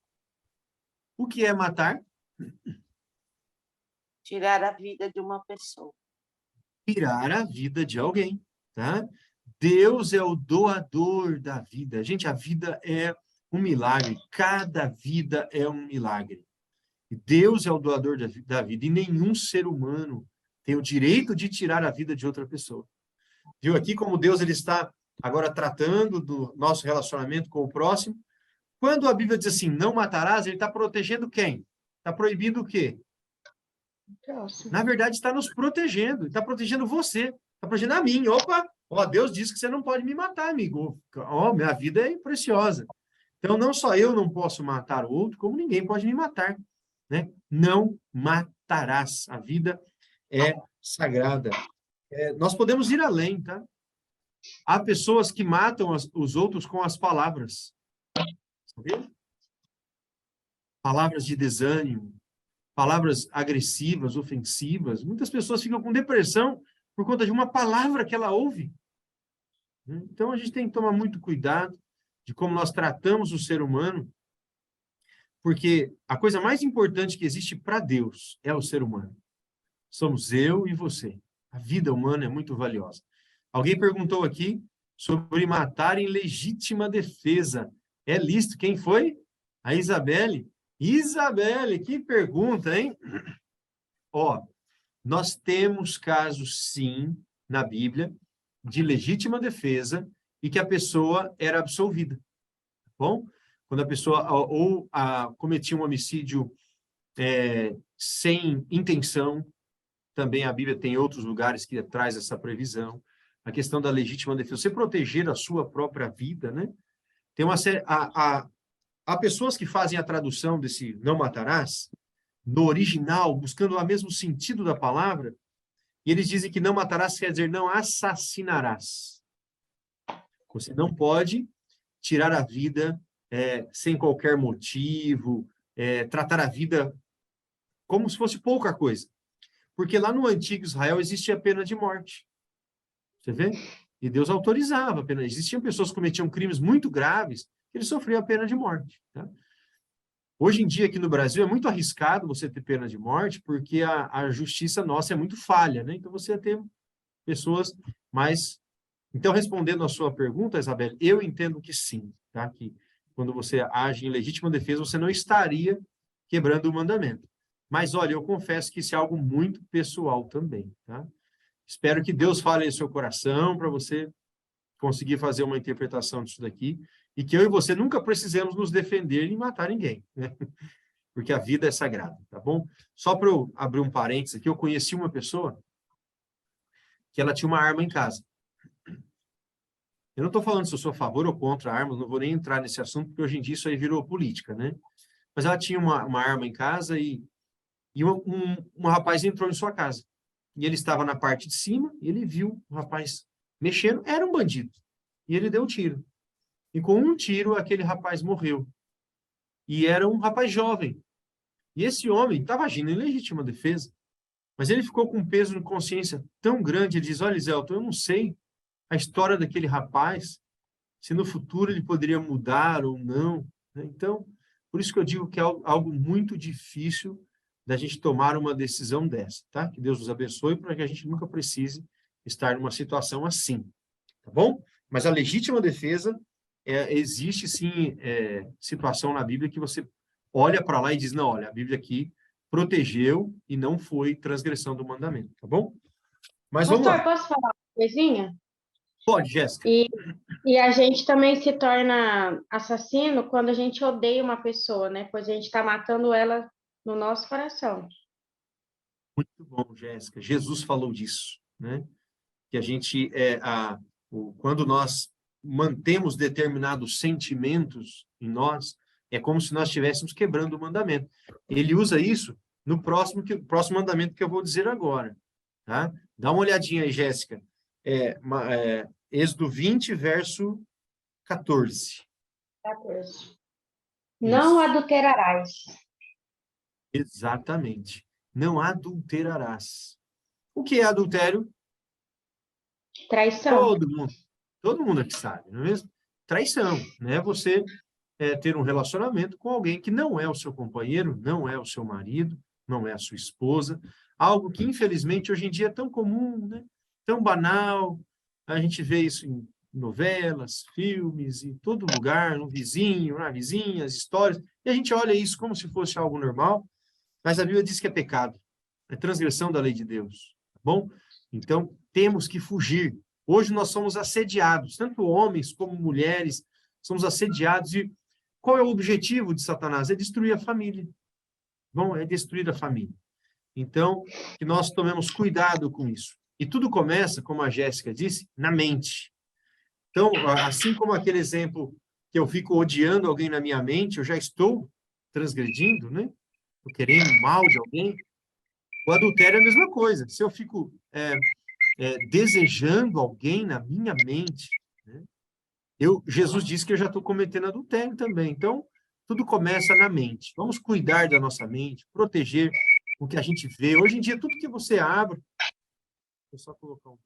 O que é matar? tirar a vida de uma pessoa. Tirar a vida de alguém, tá? Deus é o doador da vida. Gente, a vida é um milagre. Cada vida é um milagre. E Deus é o doador da vida. E nenhum ser humano tem o direito de tirar a vida de outra pessoa. Viu aqui como Deus ele está agora tratando do nosso relacionamento com o próximo? Quando a Bíblia diz assim, não matarás, ele está protegendo quem? Está proibindo o quê? Próximo. Na verdade, está nos protegendo. Está protegendo você. Está protegendo a mim. Opa! Ó, Deus disse que você não pode me matar, amigo. Ó, minha vida é preciosa. Então, não só eu não posso matar o outro, como ninguém pode me matar. Né? Não matarás. A vida é sagrada. Nós podemos ir além, tá? Há pessoas que matam os outros com as palavras. Ok? Palavras de desânimo, palavras agressivas, ofensivas. Muitas pessoas ficam com depressão por conta de uma palavra que ela ouve. Então, a gente tem que tomar muito cuidado de como nós tratamos o ser humano, porque a coisa mais importante que existe para Deus é o ser humano. Somos eu e você. A vida humana é muito valiosa. Alguém perguntou aqui sobre matar em legítima defesa. É lícito? Quem foi? A Isabelle. Isabelle, que pergunta, hein? Ó, nós temos casos, sim, na Bíblia, de legítima defesa e que a pessoa era absolvida. Tá bom? Quando a pessoa cometia um homicídio sem intenção, também a Bíblia tem outros lugares que traz essa previsão. A questão da legítima defesa, você proteger a sua própria vida, né? Tem uma série... Há pessoas que fazem a tradução desse não matarás, no original, buscando o mesmo sentido da palavra, e eles dizem que não matarás quer dizer não assassinarás. Você não pode tirar a vida sem qualquer motivo, tratar a vida como se fosse pouca coisa. Porque lá no antigo Israel existia a pena de morte. Você vê? E Deus autorizava a pena. Existiam pessoas que cometiam crimes muito graves, eles sofriam a pena de morte. Tá? Hoje em dia, aqui no Brasil, é muito arriscado você ter pena de morte, porque a justiça nossa é muito falha, né? Então, você tem pessoas mais... Então, respondendo a sua pergunta, Isabel, eu entendo que sim, tá? Que quando você age em legítima defesa, você não estaria quebrando o mandamento. Mas, olha, eu confesso que isso é algo muito pessoal também, tá? Espero que Deus fale em seu coração para você conseguir fazer uma interpretação disso daqui e que eu e você nunca precisemos nos defender e matar ninguém, né? Porque a vida é sagrada, tá bom? Só para eu abrir um parênteses aqui, eu conheci uma pessoa que ela tinha uma arma em casa. Eu não estou falando se eu sou a favor ou contra armas, não vou nem entrar nesse assunto, porque hoje em dia isso aí virou política, né? Mas ela tinha uma arma em casa e um rapaz entrou em sua casa. E ele estava na parte de cima, e ele viu o rapaz mexendo, era um bandido. E ele deu um tiro. E com um tiro, aquele rapaz morreu. E era um rapaz jovem. E esse homem estava agindo em legítima defesa. Mas ele ficou com um peso de consciência tão grande, ele diz, olha, Zelton, eu não sei a história daquele rapaz, se no futuro ele poderia mudar ou não. Né? Então, por isso que eu digo que é algo muito difícil da gente tomar uma decisão dessa, tá? Que Deus nos abençoe para que a gente nunca precise estar numa situação assim, tá bom? Mas a legítima defesa, existe sim situação na Bíblia que você olha para lá e diz, não, olha, a Bíblia aqui protegeu e não foi transgressão do mandamento, tá bom? Mas vamos lá. Pastor, posso falar uma coisinha? Pode, Jéssica. E a gente também se torna assassino quando a gente odeia uma pessoa, né? Pois a gente está matando ela no nosso coração. Muito bom, Jéssica. Jesus falou disso, né? Que a gente, quando nós mantemos determinados sentimentos em nós, é como se nós estivéssemos quebrando o mandamento. Ele usa isso no próximo mandamento que eu vou dizer agora, tá? Dá uma olhadinha aí, Jéssica. Êxodo 20, verso 14. 14. Não adulterarás. Exatamente. Não adulterarás. O que é adultério? Traição. Todo mundo aqui sabe, não é mesmo? Traição, né? Você ter um relacionamento com alguém que não é o seu companheiro, não é o seu marido, não é a sua esposa. Algo que, infelizmente, hoje em dia é tão comum, né? Tão banal. A gente vê isso em novelas, filmes, em todo lugar, no vizinho, na vizinha, as histórias. E a gente olha isso como se fosse algo normal, mas a Bíblia diz que é pecado. É transgressão da lei de Deus. Tá bom? Então, temos que fugir. Hoje nós somos assediados, tanto homens como mulheres, somos assediados. E qual é o objetivo de Satanás? É destruir a família. Bom, é destruir a família. Então, que nós tomemos cuidado com isso. E tudo começa, como a Jéssica disse, na mente. Então, assim como aquele exemplo que eu fico odiando alguém na minha mente, eu já estou transgredindo, né? Estou querendo o mal de alguém. O adultério é a mesma coisa. Se eu fico desejando alguém na minha mente, né? Jesus disse que eu já estou cometendo adultério também. Então, tudo começa na mente. Vamos cuidar da nossa mente, proteger o que a gente vê. Hoje em dia, tudo que você abre... Vou só colocar um...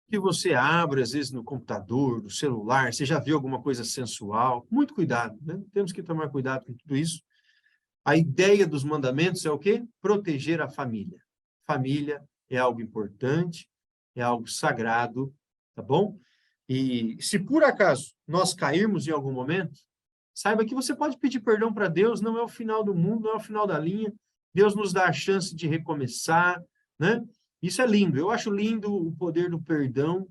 que você abre, às vezes, no computador, no celular, você já viu alguma coisa sensual? Muito cuidado, né? Temos que tomar cuidado com tudo isso. A ideia dos mandamentos é o quê? Proteger a família. Família é algo importante, é algo sagrado, tá bom? E se por acaso nós cairmos em algum momento, saiba que você pode pedir perdão para Deus, não é o final do mundo, não é o final da linha. Deus nos dá a chance de recomeçar, né? Isso é lindo. Eu acho lindo o poder do perdão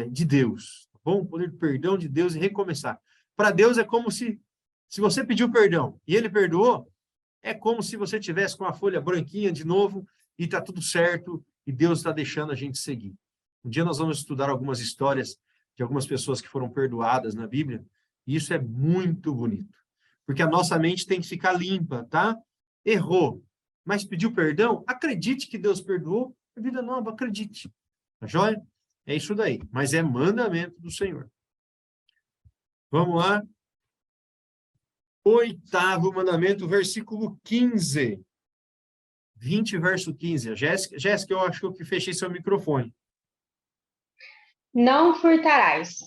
de Deus, tá bom? O poder do perdão de Deus e recomeçar. Para Deus é como se você pediu perdão e Ele perdoou, é como se você tivesse com a folha branquinha de novo e está tudo certo e Deus está deixando a gente seguir. Um dia nós vamos estudar algumas histórias de algumas pessoas que foram perdoadas na Bíblia e isso é muito bonito. Porque a nossa mente tem que ficar limpa, tá? Errou, mas pediu perdão? Acredite que Deus perdoou. A vida nova, acredite. Tá joia? É isso daí. Mas é mandamento do Senhor. Vamos lá. 8º mandamento, versículo 15. 20, verso 15. Jéssica, eu acho que fechei seu microfone. Não furtarás.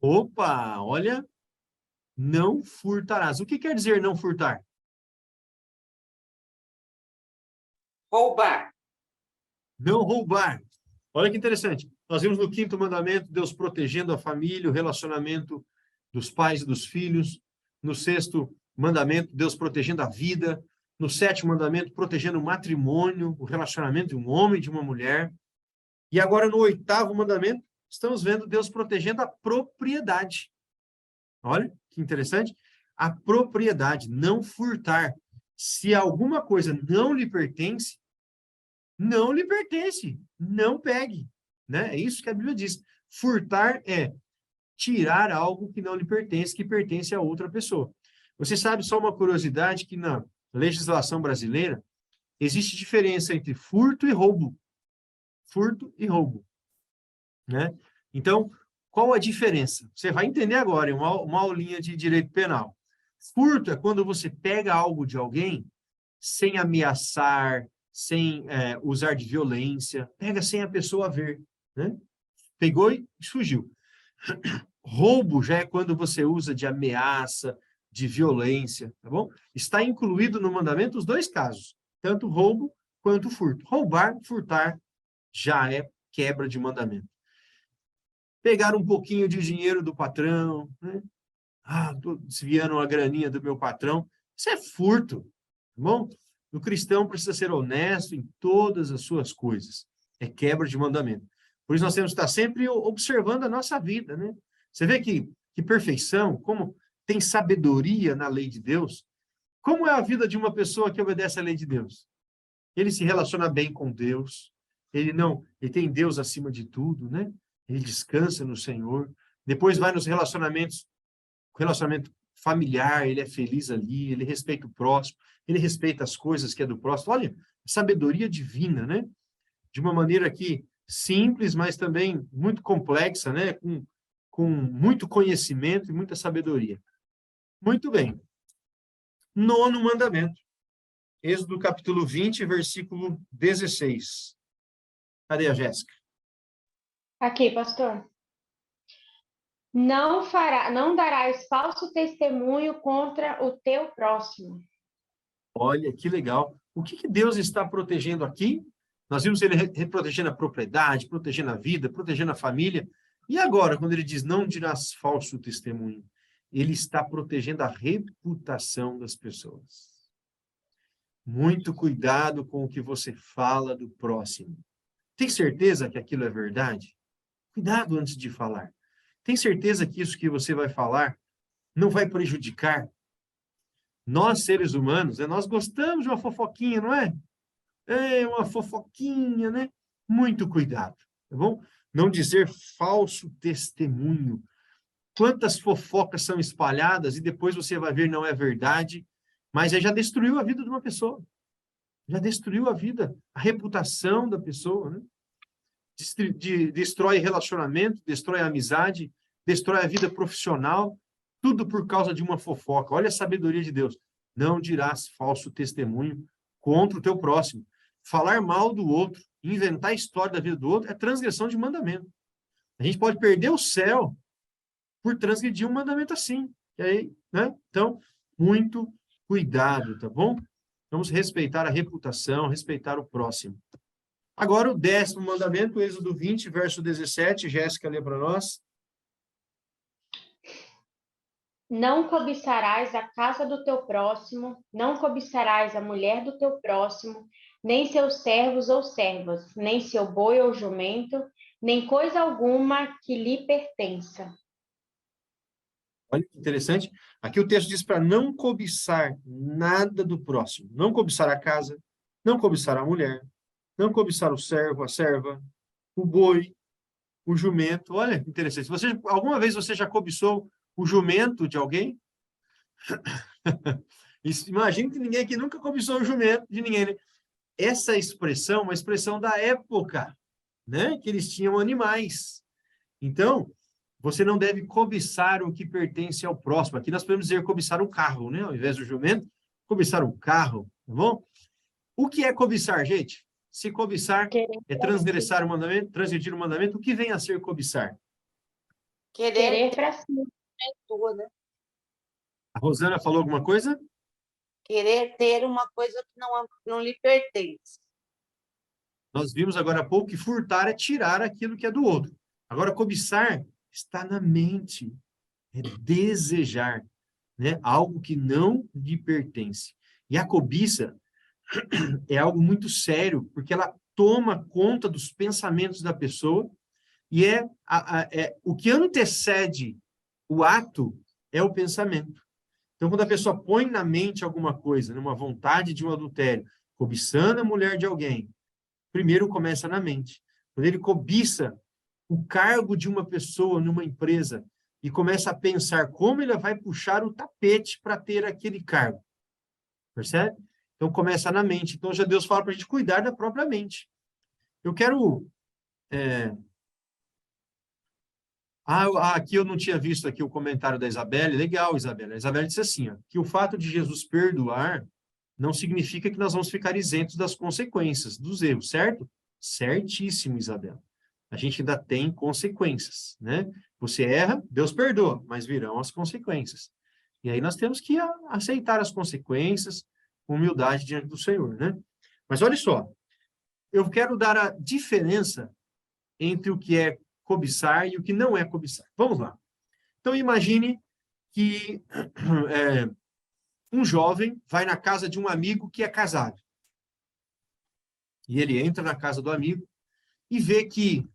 Opa, olha. Não furtarás. O que quer dizer não furtar? Roubar. Não roubar. Olha que interessante. Nós vimos no 5º mandamento, Deus protegendo a família, o relacionamento dos pais e dos filhos. No 6º mandamento, Deus protegendo a vida. No 7º mandamento, protegendo o matrimônio, o relacionamento de um homem e de uma mulher. E agora, no 8º mandamento, estamos vendo Deus protegendo a propriedade. Olha, que interessante. A propriedade, não furtar. Se alguma coisa não lhe pertence, não pegue. Né? É isso que a Bíblia diz. Furtar é tirar algo que não lhe pertence, que pertence a outra pessoa. Você sabe, só uma curiosidade, que na legislação brasileira existe diferença entre furto e roubo. Furto e roubo. Né? Então, qual a diferença? Você vai entender agora, em uma aulinha de direito penal. Furto é quando você pega algo de alguém sem ameaçar, sem usar de violência, pega sem a pessoa ver. Né? Pegou e fugiu. Roubo já é quando você usa de ameaça, de violência, tá bom? Está incluído no mandamento os dois casos, tanto roubo quanto furto. Roubar, furtar, já é quebra de mandamento. Pegar um pouquinho de dinheiro do patrão, né? Estou desviando uma graninha do meu patrão, isso é furto, tá bom? O cristão precisa ser honesto em todas as suas coisas. É quebra de mandamento. Por isso nós temos que estar sempre observando a nossa vida, né? Você vê que perfeição, como tem sabedoria na lei de Deus. Como é a vida de uma pessoa que obedece à lei de Deus? Ele se relaciona bem com Deus. Ele tem Deus acima de tudo, né? Ele descansa no Senhor. Depois vai nos relacionamentos, relacionamento familiar, ele é feliz ali, ele respeita o próximo, ele respeita as coisas que é do próximo. Olha, sabedoria divina, né? De uma maneira aqui simples, mas também muito complexa, né? Com muito conhecimento e muita sabedoria. Muito bem. 9º mandamento. Êxodo capítulo 20, versículo 16. Cadê a Jéssica? Aqui, pastor. Não darás falso testemunho contra o teu próximo. Olha, que legal. O que Deus está protegendo aqui? Nós vimos ele protegendo a propriedade, protegendo a vida, protegendo a família. E agora, quando ele diz, não dirás falso testemunho, ele está protegendo a reputação das pessoas. Muito cuidado com o que você fala do próximo. Tem certeza que aquilo é verdade? Cuidado antes de falar. Tem certeza que isso que você vai falar não vai prejudicar? Nós, seres humanos, nós gostamos de uma fofoquinha, não é? É uma fofoquinha, né? Muito cuidado, tá bom? Não dizer falso testemunho. Quantas fofocas são espalhadas e depois você vai ver não é verdade, mas aí já destruiu a vida de uma pessoa. Já destruiu a vida, a reputação da pessoa, né? destrói relacionamento, destrói a amizade, destrói a vida profissional, tudo por causa de uma fofoca. Olha a sabedoria de Deus. Não dirás falso testemunho contra o teu próximo. Falar mal do outro, inventar a história da vida do outro, é transgressão de mandamento. A gente pode perder o céu por transgredir um mandamento assim. E aí, né? Então, muito cuidado, tá bom? Vamos respeitar a reputação, respeitar o próximo. Agora, o 10º mandamento, Êxodo 20, verso 17. Jéssica, lê para nós. Não cobiçarás a casa do teu próximo, não cobiçarás a mulher do teu próximo, nem seus servos ou servas, nem seu boi ou jumento, nem coisa alguma que lhe pertença. Olha que interessante. Aqui o texto diz para não cobiçar nada do próximo. Não cobiçar a casa, não cobiçar a mulher, não cobiçar o servo, a serva, o boi, o jumento. Olha que interessante. Alguma vez você já cobiçou o jumento de alguém? Imagino que ninguém aqui nunca cobiçou o jumento de ninguém, né? Essa expressão é uma expressão da época, né? Que eles tinham animais. Então, você não deve cobiçar o que pertence ao próximo. Aqui nós podemos dizer cobiçar um carro, né? Ao invés do jumento, cobiçar um carro, tá bom? O que é cobiçar, gente? Se cobiçar é transgressar o mandamento, transgredir o mandamento, o que vem a ser cobiçar? Querer para si. Tua, né? A Rosana falou alguma coisa? Querer ter uma coisa que não lhe pertence. Nós vimos agora há pouco que furtar é tirar aquilo que é do outro. Agora, cobiçar está na mente, é desejar, né? Algo que não lhe pertence. E a cobiça é algo muito sério, porque ela toma conta dos pensamentos da pessoa e o que antecede o ato é o pensamento. Então, quando a pessoa põe na mente alguma coisa, numa vontade de um adultério, cobiçando a mulher de alguém, primeiro começa na mente. Quando ele cobiça o cargo de uma pessoa numa empresa e começa a pensar como ele vai puxar o tapete para ter aquele cargo. Percebe? Então, começa na mente. Então, já Deus fala para a gente cuidar da própria mente. Eu quero... aqui eu não tinha visto aqui o comentário da Isabelle. Legal, Isabelle. A Isabelle disse assim, ó, que o fato de Jesus perdoar não significa que nós vamos ficar isentos das consequências dos erros, certo? Certíssimo, Isabelle. A gente ainda tem consequências, né? Você erra, Deus perdoa, mas virão as consequências. E aí nós temos que aceitar as consequências com humildade diante do Senhor, né? Mas olha só, eu quero dar a diferença entre o que é cobiçar e o que não é cobiçar. Vamos lá. Então, imagine que um jovem vai na casa de um amigo que é casado. E ele entra na casa do amigo e vê que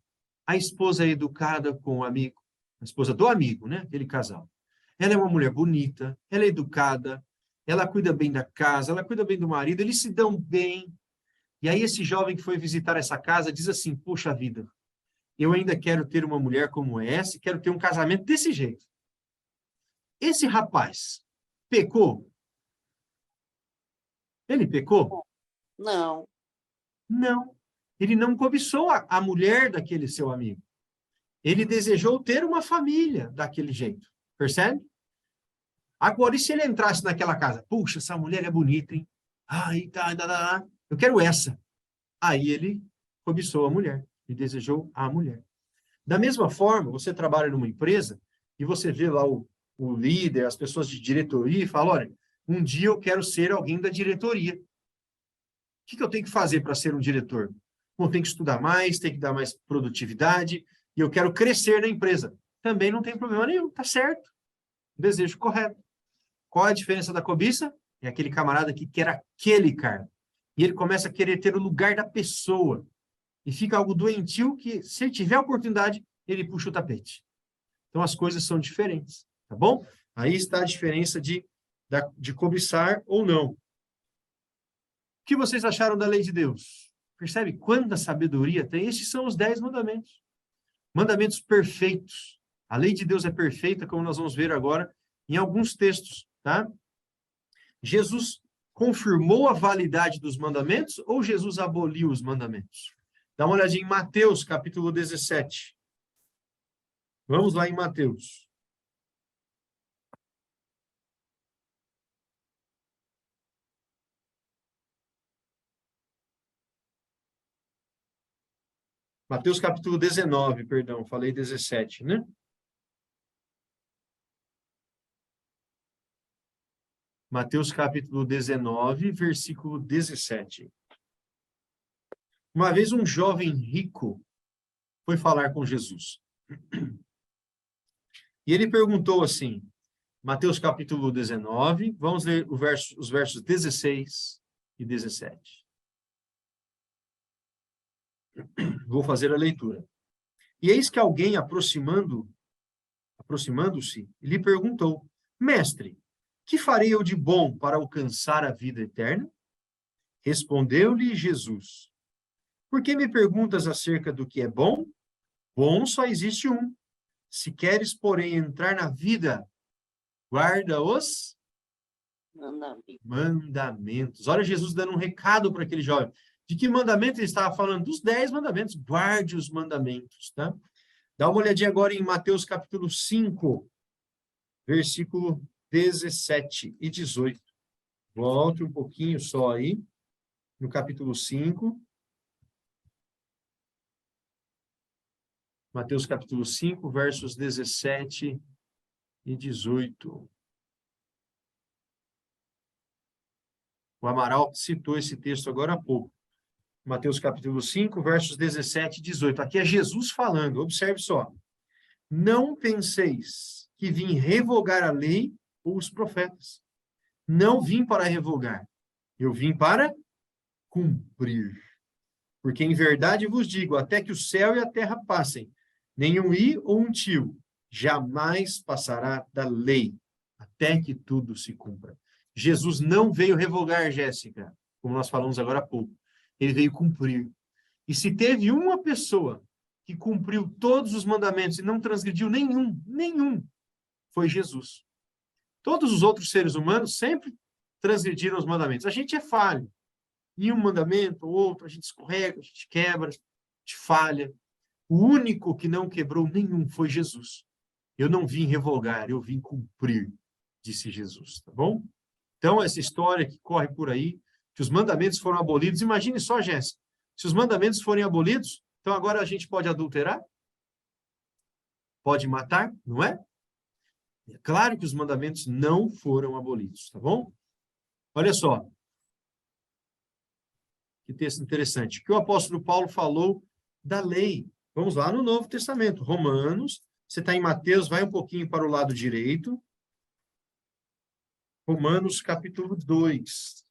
a esposa é educada com o amigo, a esposa do amigo, né? Aquele casal. Ela é uma mulher bonita, ela é educada, ela cuida bem da casa, ela cuida bem do marido, eles se dão bem. E aí esse jovem que foi visitar essa casa diz assim, poxa vida, eu ainda quero ter uma mulher como essa, quero ter um casamento desse jeito. Esse rapaz pecou? Ele pecou? Não. Não. Ele não cobiçou a mulher daquele seu amigo. Ele desejou ter uma família daquele jeito. Percebe? Agora, e se ele entrasse naquela casa? Puxa, essa mulher é bonita, hein? Ai, eu quero essa. Aí ele cobiçou a mulher e desejou a mulher. Da mesma forma, você trabalha numa empresa e você vê lá o líder, as pessoas de diretoria e fala, olha, um dia eu quero ser alguém da diretoria. O que eu tenho que fazer para ser um diretor? Bom, tem que estudar mais, tem que dar mais produtividade e eu quero crescer na empresa. Também não tem problema nenhum, tá certo. Desejo correto. Qual é a diferença da cobiça? É aquele camarada que quer aquele cargo. E ele começa a querer ter o lugar da pessoa. E fica algo doentio que, se ele tiver a oportunidade, ele puxa o tapete. Então, as coisas são diferentes, tá bom? Aí está a diferença de cobiçar ou não. O que vocês acharam da lei de Deus? Percebe quanta sabedoria tem? Estes são os 10 mandamentos. Mandamentos perfeitos. A lei de Deus é perfeita, como nós vamos ver agora em alguns textos, tá? Jesus confirmou a validade dos mandamentos ou Jesus aboliu os mandamentos? Dá uma olhadinha em Mateus, capítulo 17. Vamos lá em Mateus. Mateus capítulo 19, perdão, falei 17, né? Mateus capítulo 19, versículo 17. Uma vez um jovem rico foi falar com Jesus. E ele perguntou assim, Mateus capítulo 19, vamos ler os versos 16 e 17. Vou fazer a leitura. E eis que alguém aproximando-se, lhe perguntou, Mestre, que farei eu de bom para alcançar a vida eterna? Respondeu-lhe Jesus, por que me perguntas acerca do que é bom? Bom só existe um. Se queres, porém, entrar na vida, guarda os mandamentos. Olha Jesus dando um recado para aquele jovem. De que mandamento ele estava falando? Dos 10 mandamentos. Guarde os mandamentos, tá? Dá uma olhadinha agora em Mateus capítulo 5, versículo 17 e 18. Volte um pouquinho só aí, no capítulo 5. Mateus capítulo 5, versos 17 e 18. O Amaral citou esse texto agora há pouco. Mateus capítulo 5, versos 17 e 18. Aqui é Jesus falando, observe só. Não penseis que vim revogar a lei ou os profetas. Não vim para revogar, eu vim para cumprir. Porque em verdade vos digo, até que o céu e a terra passem, nenhum i ou um tio jamais passará da lei, até que tudo se cumpra. Jesus não veio revogar, Jéssica, como nós falamos agora há pouco. Ele veio cumprir. E se teve uma pessoa que cumpriu todos os mandamentos e não transgrediu nenhum, foi Jesus. Todos os outros seres humanos sempre transgrediram os mandamentos. A gente é falho. Em um mandamento ou outro, a gente escorrega, a gente quebra, a gente falha. O único que não quebrou nenhum foi Jesus. Eu não vim revogar, eu vim cumprir, disse Jesus, tá bom? Então, essa história que corre por aí, que os mandamentos foram abolidos, imagine só, Jéssica, se os mandamentos forem abolidos, então agora a gente pode adulterar? Pode matar, não é? É claro que os mandamentos não foram abolidos, tá bom? Olha só. Que texto interessante. Que o apóstolo Paulo falou da lei. Vamos lá no Novo Testamento. Romanos. Você está em Mateus, vai um pouquinho para o lado direito. Romanos, capítulo 2.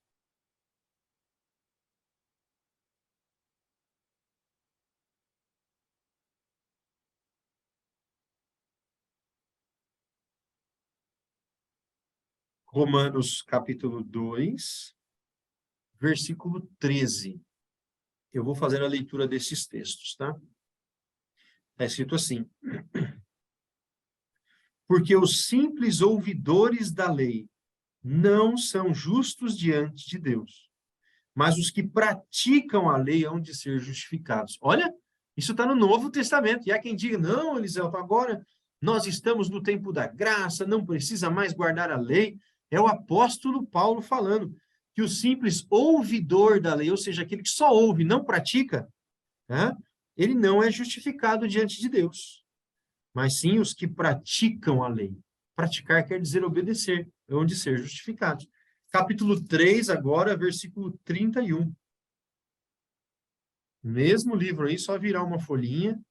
Romanos, capítulo 2, versículo 13. Eu vou fazer a leitura desses textos, tá? Está escrito assim. Porque os simples ouvidores da lei não são justos diante de Deus, mas os que praticam a lei hão de ser justificados. Olha, isso está no Novo Testamento. E há quem diga, não, Eliseu, agora nós estamos no tempo da graça, não precisa mais guardar a lei. É o apóstolo Paulo falando que o simples ouvidor da lei, ou seja, aquele que só ouve, não pratica, né, ele não é justificado diante de Deus, mas sim os que praticam a lei. Praticar quer dizer obedecer, é onde ser justificados. Capítulo 3, agora, versículo 31. Mesmo livro aí, só virar uma folhinha.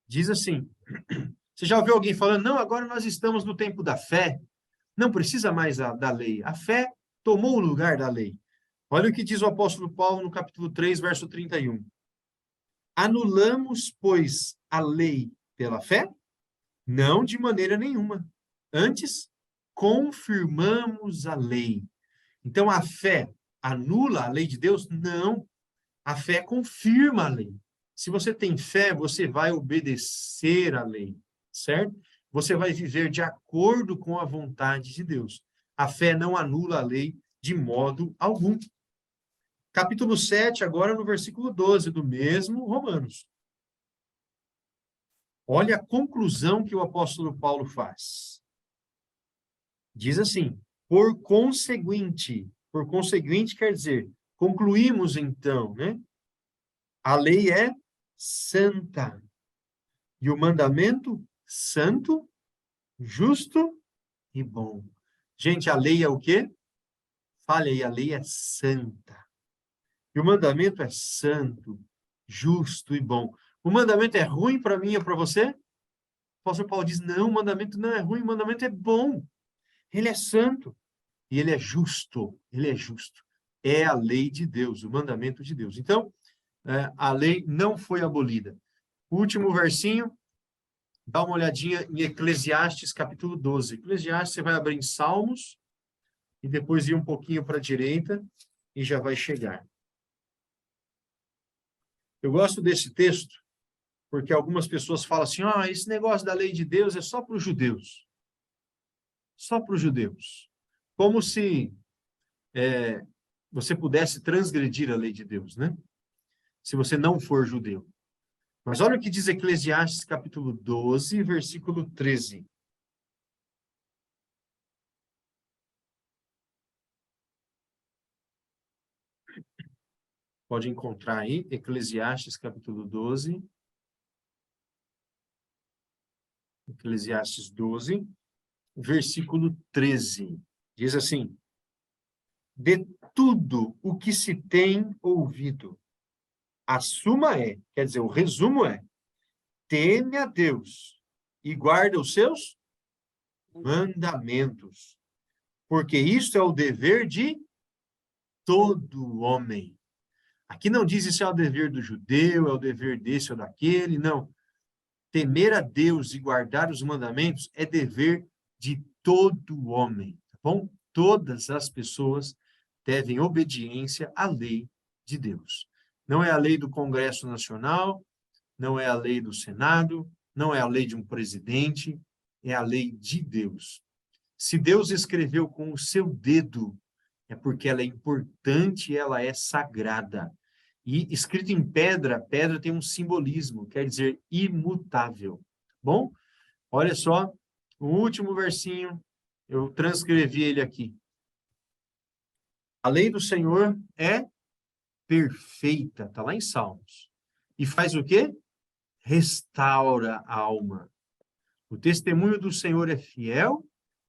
Diz assim, você já ouviu alguém falando, não, agora nós estamos no tempo da fé, não precisa mais da lei. A fé tomou o lugar da lei. Olha o que diz o apóstolo Paulo no capítulo 3, verso 31. Anulamos, pois, a lei pela fé? Não de maneira nenhuma. Antes, confirmamos a lei. Então, a fé anula a lei de Deus? Não. A fé confirma a lei. Se você tem fé, você vai obedecer à lei, certo? Você vai viver de acordo com a vontade de Deus. A fé não anula a lei de modo algum. Capítulo 7, agora no versículo 12 do mesmo Romanos. Olha a conclusão que o apóstolo Paulo faz. Diz assim: por conseguinte quer dizer, concluímos então, né? A lei é santa. E o mandamento santo, justo e bom. Gente, a lei é o quê? Fale aí, a lei é santa. E o mandamento é santo, justo e bom. O mandamento é ruim para mim ou para você? O apóstolo Paulo diz, não, o mandamento não é ruim, o mandamento é bom. Ele é santo e ele é justo. Ele é justo. É a lei de Deus, o mandamento de Deus. Então, a lei não foi abolida. O último versinho, dá uma olhadinha em Eclesiastes, capítulo 12. Eclesiastes, você vai abrir em Salmos e depois ir um pouquinho para a direita e já vai chegar. Eu gosto desse texto porque algumas pessoas falam assim, esse negócio da lei de Deus é só para os judeus. Só para os judeus. Como se você pudesse transgredir a lei de Deus, né? Se você não for judeu. Mas olha o que diz Eclesiastes, capítulo 12, versículo 13. Pode encontrar aí, Eclesiastes, capítulo 12. Eclesiastes 12, versículo 13. Diz assim: de tudo o que se tem ouvido, a suma é, quer dizer, o resumo é, teme a Deus e guarda os seus mandamentos, porque isto é o dever de todo homem. Aqui não diz isso é o dever do judeu, é o dever desse ou daquele, não. Temer a Deus e guardar os mandamentos é dever de todo homem, tá bom? Todas as pessoas devem obediência à lei de Deus. Não é a lei do Congresso Nacional, não é a lei do Senado, não é a lei de um presidente, é a lei de Deus. Se Deus escreveu com o seu dedo, é porque ela é importante, ela é sagrada. E escrito em pedra, pedra tem um simbolismo, quer dizer imutável. Bom, olha só, o último versinho, eu transcrevi ele aqui. A lei do Senhor é perfeita, está lá em Salmos. E faz o quê? Restaura a alma. O testemunho do Senhor é fiel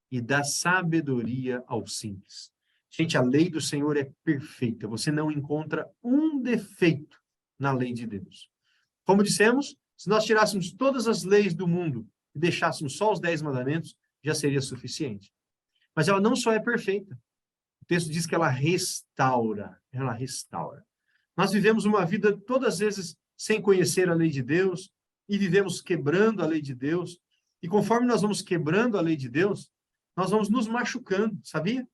e dá sabedoria aos simples. Gente, a lei do Senhor é perfeita. Você não encontra um defeito na lei de Deus. Como dissemos, se nós tirássemos todas as leis do mundo e deixássemos só os 10 mandamentos, já seria suficiente. Mas ela não só é perfeita. O texto diz que ela restaura. Ela restaura. Nós vivemos uma vida todas as vezes sem conhecer a lei de Deus e vivemos quebrando a lei de Deus. E conforme nós vamos quebrando a lei de Deus, nós vamos nos machucando, sabia?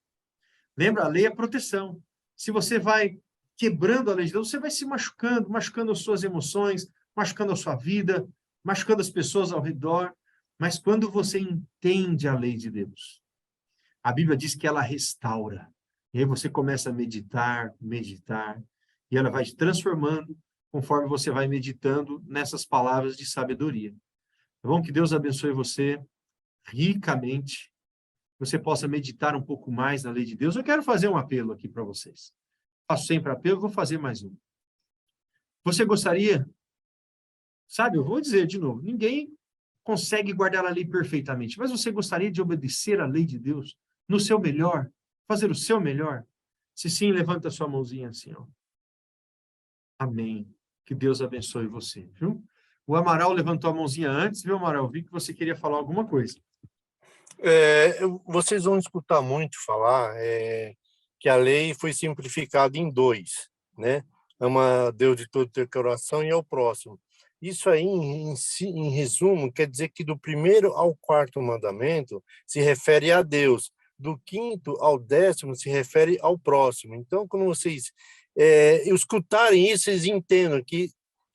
Lembra, a lei é proteção. Se você vai quebrando a lei de Deus, você vai se machucando, machucando as suas emoções, machucando a sua vida, machucando as pessoas ao redor. Mas quando você entende a lei de Deus, a Bíblia diz que ela restaura. E aí você começa a meditar, e ela vai te transformando conforme você vai meditando nessas palavras de sabedoria. Tá bom? Que Deus abençoe você ricamente. Você possa meditar um pouco mais na lei de Deus. Eu quero fazer um apelo aqui para vocês. Faço sempre apelo, vou fazer mais um. Você gostaria, sabe, eu vou dizer de novo, ninguém consegue guardar a lei perfeitamente, mas você gostaria de obedecer a lei de Deus no seu melhor, fazer o seu melhor? Se sim, levanta a sua mãozinha assim, ó. Amém. Que Deus abençoe você, viu? O Amaral levantou a mãozinha antes, viu, Amaral? Vi que você queria falar alguma coisa. Vocês vão escutar muito falar que a lei foi simplificada em 2, né? Ama a Deus de todo o teu coração e ao próximo. Isso aí, em resumo, quer dizer que do 1º ao 4º mandamento se refere a Deus, do 5º ao 10º se refere ao próximo. Então, quando vocês escutarem isso, vocês entendam que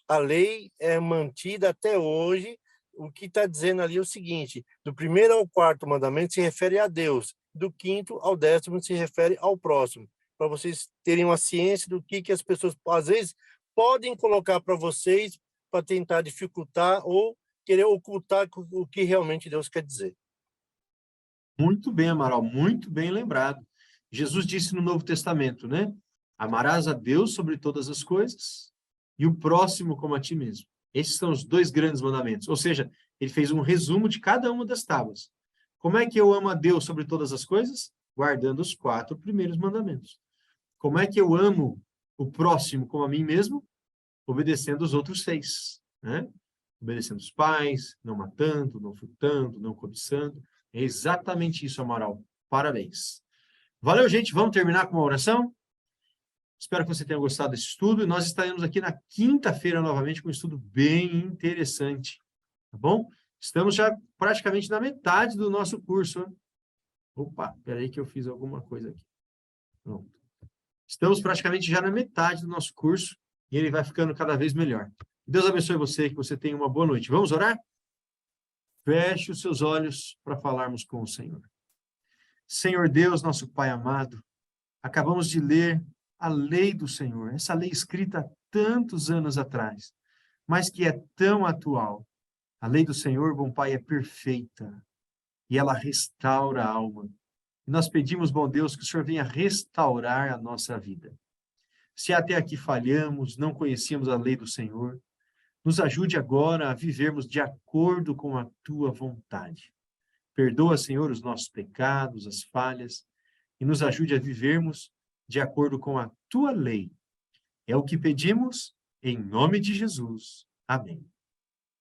a lei é mantida até hoje. O que está dizendo ali é o seguinte: do 1º ao 4º mandamento se refere a Deus, do 5º ao 10º se refere ao próximo. para vocês terem uma ciência do que as pessoas, às vezes, podem colocar para vocês para tentar dificultar ou querer ocultar o que realmente Deus quer dizer. Muito bem, Amaral, muito bem lembrado. Jesus disse no Novo Testamento, né? Amarás a Deus sobre todas as coisas e o próximo como a ti mesmo. Esses são os 2 grandes mandamentos. Ou seja, ele fez um resumo de cada uma das tábuas. Como é que eu amo a Deus sobre todas as coisas? Guardando os 4 primeiros mandamentos. Como é que eu amo o próximo como a mim mesmo? Obedecendo os outros 6, né? Obedecendo os pais, não matando, não furtando, não cobiçando. É exatamente isso, Amaral. Parabéns. Valeu, gente. Vamos terminar com uma oração? Espero que você tenha gostado desse estudo. E nós estaremos aqui na quinta-feira novamente com um estudo bem interessante. Tá bom? Estamos já praticamente na metade do nosso curso. Né? Opa, peraí que eu fiz alguma coisa aqui. Pronto. Estamos praticamente já na metade do nosso curso e ele vai ficando cada vez melhor. Deus abençoe você, que você tenha uma boa noite. Vamos orar? Feche os seus olhos para falarmos com o Senhor. Senhor Deus, nosso Pai amado, acabamos de ler a lei do Senhor, essa lei escrita há tantos anos atrás, mas que é tão atual. A lei do Senhor, bom Pai, é perfeita e ela restaura a alma. E nós pedimos, bom Deus, que o Senhor venha restaurar a nossa vida. Se até aqui falhamos, não conhecíamos a lei do Senhor, nos ajude agora a vivermos de acordo com a Tua vontade. Perdoa, Senhor, os nossos pecados, as falhas, e nos ajude a vivermos de acordo com a Tua lei. É o que pedimos, em nome de Jesus. Amém.